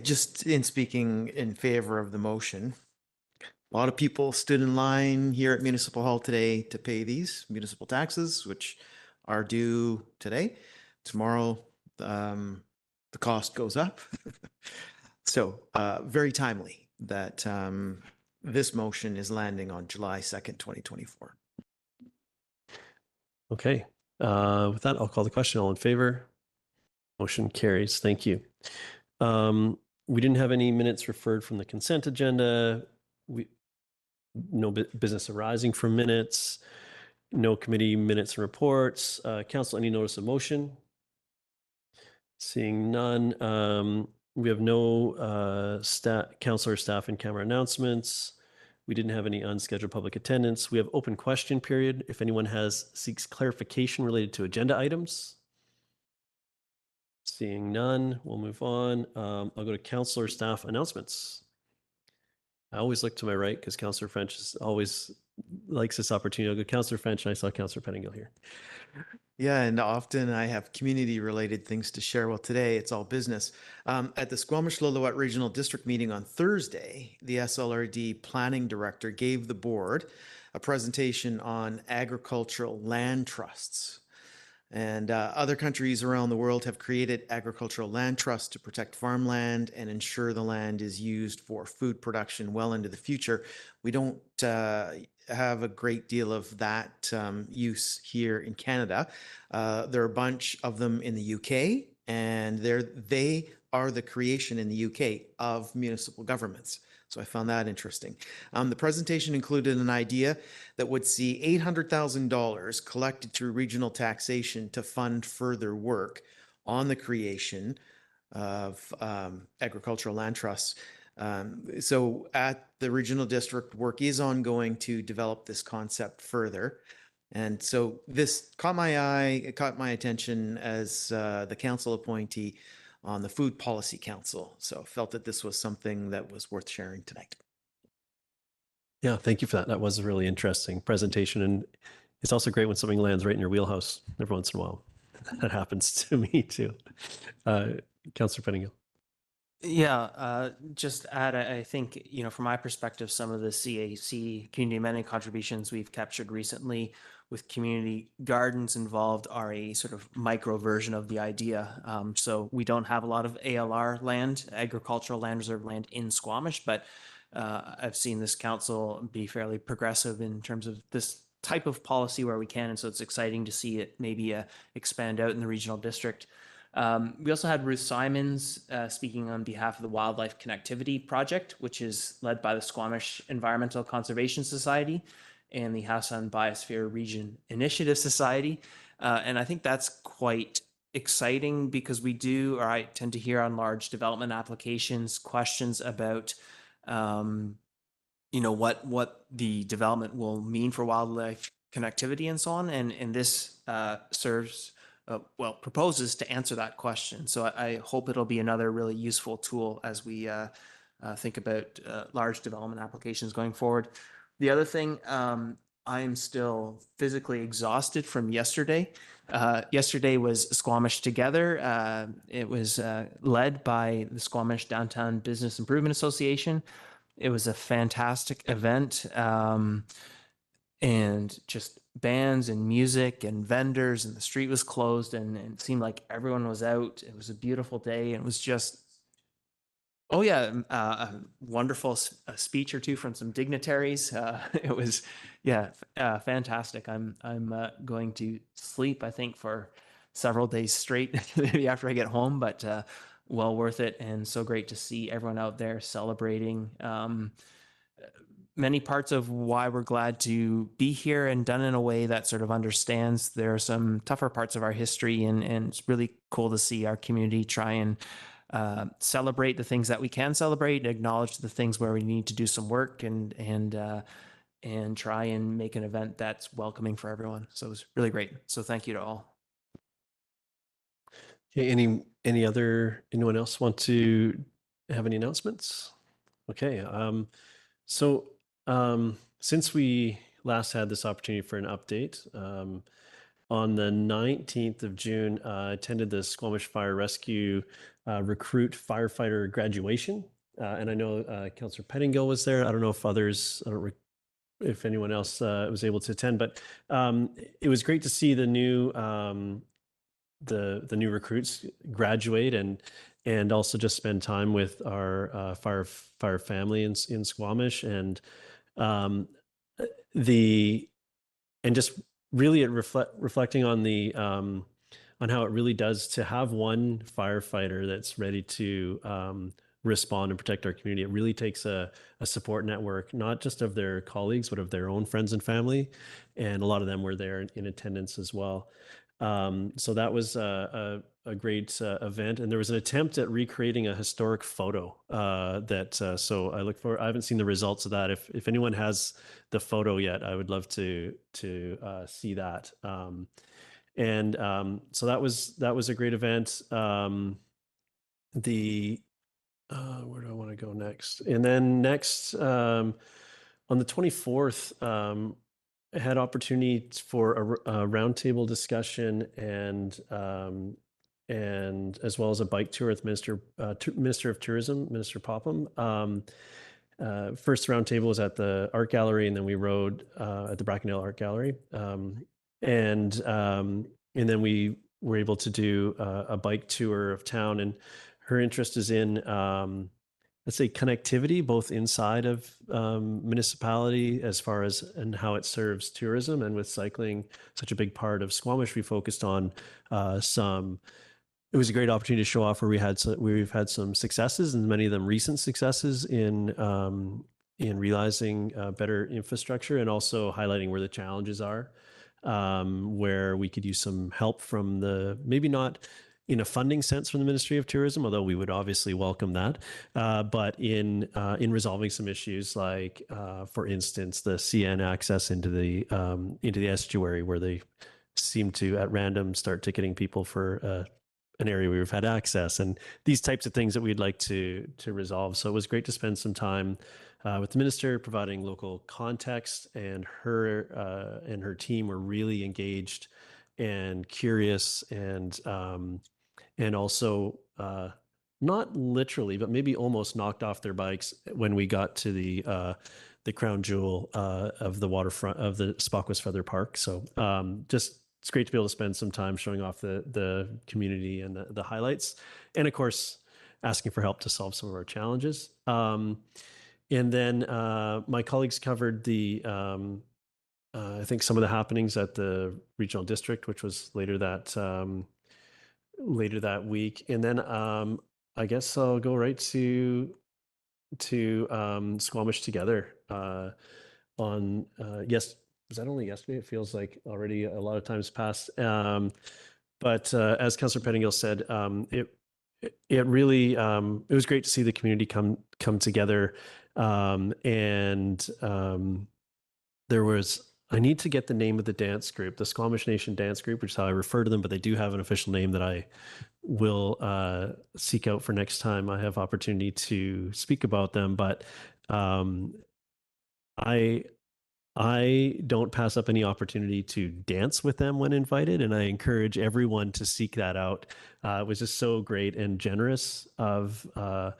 Just in speaking in favor of the motion, a lot of people stood in line here at Municipal Hall today to pay these municipal taxes, which are due today. Tomorrow, the cost goes up. So very timely that this motion is landing on July 2nd, 2024. Okay. With that, I'll call the question. All in favor? Motion carries. Thank you. We didn't have any minutes referred from the consent agenda. No business arising from minutes. No committee minutes and reports. Council, any notice of motion? Seeing none, we have no counselor, staff, and camera announcements. We didn't have any unscheduled public attendance. We have open question period. If anyone seeks clarification related to agenda items. Seeing none, we'll move on. I'll go to counselor, staff announcements. I always look to my right because Counselor French always likes this opportunity. I'll go Counselor French, and I saw Counselor Pettingill here. Yeah, and often I have community-related things to share. Well, today it's all business. At the Squamish-Lillooet Regional District meeting on Thursday, the SLRD Planning Director gave the board a presentation on agricultural land trusts. And other countries around the world have created agricultural land trusts to protect farmland and ensure the land is used for food production well into the future. We don't have a great deal of that use here in Canada. There are a bunch of them in the UK, and they are the creation in the UK of municipal governments. So I found that interesting. The presentation included an idea that would see $800,000 collected through regional taxation to fund further work on the creation of agricultural land trusts. So at the regional district, work is ongoing to develop this concept further. And so this caught my eye, it caught my attention as the council appointee on the Food Policy Council. So felt that this was something that was worth sharing tonight. Yeah, thank you for that. That was a really interesting presentation. And it's also great when something lands right in your wheelhouse every once in a while. That happens to me too. Councillor Pettingill. Yeah, just add, I think, from my perspective, some of the CAC community amendment contributions we've captured recently with community gardens involved are a sort of micro version of the idea. So we don't have a lot of ALR land, agricultural land reserve land in Squamish, but I've seen this council be fairly progressive in terms of this type of policy where we can. And so it's exciting to see it maybe expand out in the regional district. We also had Ruth Simons speaking on behalf of the Wildlife Connectivity Project, which is led by the Squamish Environmental Conservation Society and the Hassan Biosphere Region Initiative Society. And I think that's quite exciting because I tend to hear on large development applications questions about what the development will mean for wildlife connectivity and so on. And this proposes to answer that question. So I hope it'll be another really useful tool as we think about large development applications going forward. The other thing, I am still physically exhausted from yesterday. Yesterday was Squamish Together. It was led by the Squamish Downtown Business Improvement Association. It was a fantastic event. And just bands and music and vendors, and the street was closed, and it seemed like everyone was out. It was a beautiful day, and it was just, a wonderful speech or two from some dignitaries. It was, fantastic. I'm going to sleep, I think, for several days straight, maybe after I get home, but well worth it, and so great to see everyone out there celebrating. Many parts of why we're glad to be here, and done in a way that sort of understands there are some tougher parts of our history, and it's really cool to see our community try and celebrate the things that we can celebrate, and acknowledge the things where we need to do some work, and try and make an event that's welcoming for everyone. So it was really great. So thank you to all. Okay, anyone else want to have any announcements? Okay, since we last had this opportunity for an update, on the 19th of June, I attended the Squamish Fire Rescue recruit firefighter graduation. And I know Councillor Pettingill was there. I don't know if anyone else was able to attend, but it was great to see the new recruits graduate, and also just spend time with our fire family in Squamish, and just really reflecting on on how it really does to have one firefighter that's ready to respond and protect our community. It really takes a support network, not just of their colleagues, but of their own friends and family. And a lot of them were there in attendance as well. So that was a great event, and there was an attempt at recreating a historic photo so I look for. I haven't seen the results of that. If anyone has the photo yet, I would love to see that. So that was a great event. The Where do I want to go next? And then next, on the 24th, I had opportunity for a roundtable discussion and as well as a bike tour with Minister of Tourism, Minister Popham. First roundtable was at the art gallery, and then we rode at the Brackendale Art Gallery, and then we were able to do a bike tour of town. And her interest is in let's say connectivity, both inside of municipality as far as and how it serves tourism. And with cycling such a big part of Squamish, we focused on it was a great opportunity to show off where we've had some successes, and many of them recent successes in realizing better infrastructure, and also highlighting where the challenges are, where we could use some help from maybe not in a funding sense from the Ministry of Tourism, although we would obviously welcome that, but in resolving some issues like, for instance, the CN access into the estuary, where they seem to at random start ticketing people for an area where we've had access, and these types of things that we'd like to resolve. So it was great to spend some time with the minister, providing local context, and her team were really engaged and curious, and also not literally, but maybe almost knocked off their bikes when we got to the crown jewel of the waterfront of the Squamish Feather Park. So it's great to be able to spend some time showing off the community and the highlights, and of course, asking for help to solve some of our challenges. And then my colleagues covered I think some of the happenings at the regional district, which was later that week. And then I guess I'll go right to Squamish Together on was that only yesterday? It feels like already a lot of time's passed. But as Councillor Pettingill said, it really it was great to see the community come together, and there was. I need to get the name of the dance group, the Squamish Nation Dance Group, which is how I refer to them, but they do have an official name that I will seek out for next time I have opportunity to speak about them. But I don't pass up any opportunity to dance with them when invited, and I encourage everyone to seek that out. It was just so great and generous of the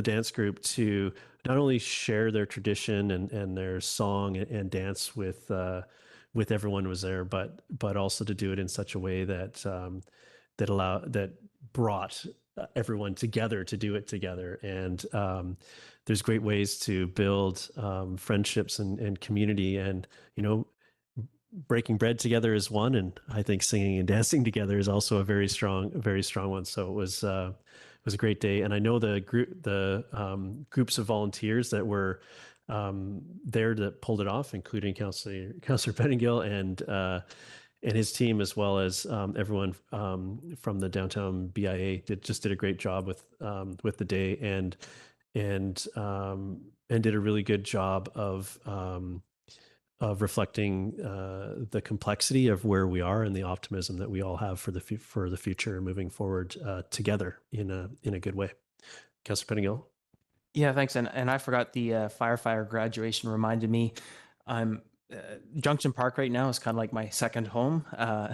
dance group to not only share their tradition and their song and dance with everyone who was there, but also to do it in such a way that brought everyone together to do it together. And there's great ways to build friendships and community, and breaking bread together is one, and I think singing and dancing together is also a very strong one. So it was a great day, and I know the groups of volunteers that were there that pulled it off, including Councillor Pettingill and his team, as well as everyone from the downtown BIA did a great job with the day, and did a really good job of reflecting the complexity of where we are and the optimism that we all have for the future moving forward together in a good way. Councillor Pettingill. Yeah, thanks. And I forgot the firefighter graduation reminded me. I'm Junction Park right now is kind of like my second home,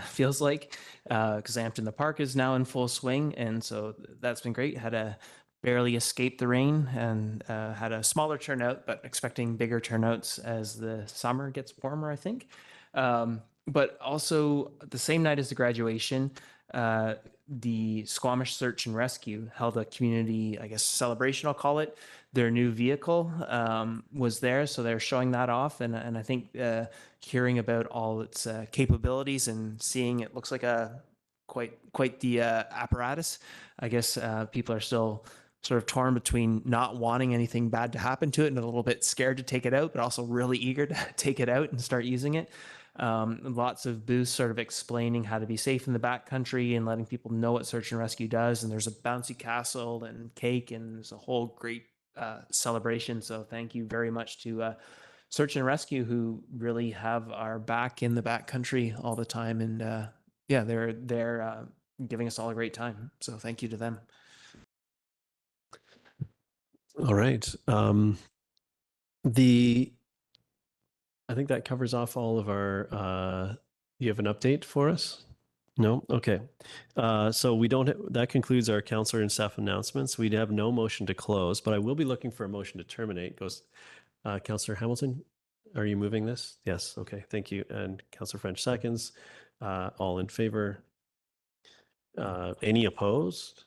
feels like, because Ampton the Park is now in full swing. And so that's been great. Barely escaped the rain, and had a smaller turnout, but expecting bigger turnouts as the summer gets warmer, I think. But also the same night as the graduation, the Squamish Search and Rescue held a community, I guess, celebration, I'll call it. Their new vehicle was there, so they're showing that off. And I think hearing about all its capabilities and seeing it looks like quite the apparatus. I guess people are still sort of torn between not wanting anything bad to happen to it and a little bit scared to take it out, but also really eager to take it out and start using it. Lots of booths sort of explaining how to be safe in the backcountry and letting people know what search and rescue does. And there's a bouncy castle and cake, and there's a whole great celebration. So thank you very much to Search and Rescue, who really have our back in the backcountry all the time. And yeah, they're giving us all a great time. So thank you to them. All right. I think that covers off all of our, you have an update for us? No? Okay. So we don't, that concludes our counselor and staff announcements. We have no motion to close, but I will be looking for a motion to terminate. Goes, Counselor Hamilton, are you moving this? Yes. Okay. Thank you. And Counselor French seconds. All in favor? Any opposed?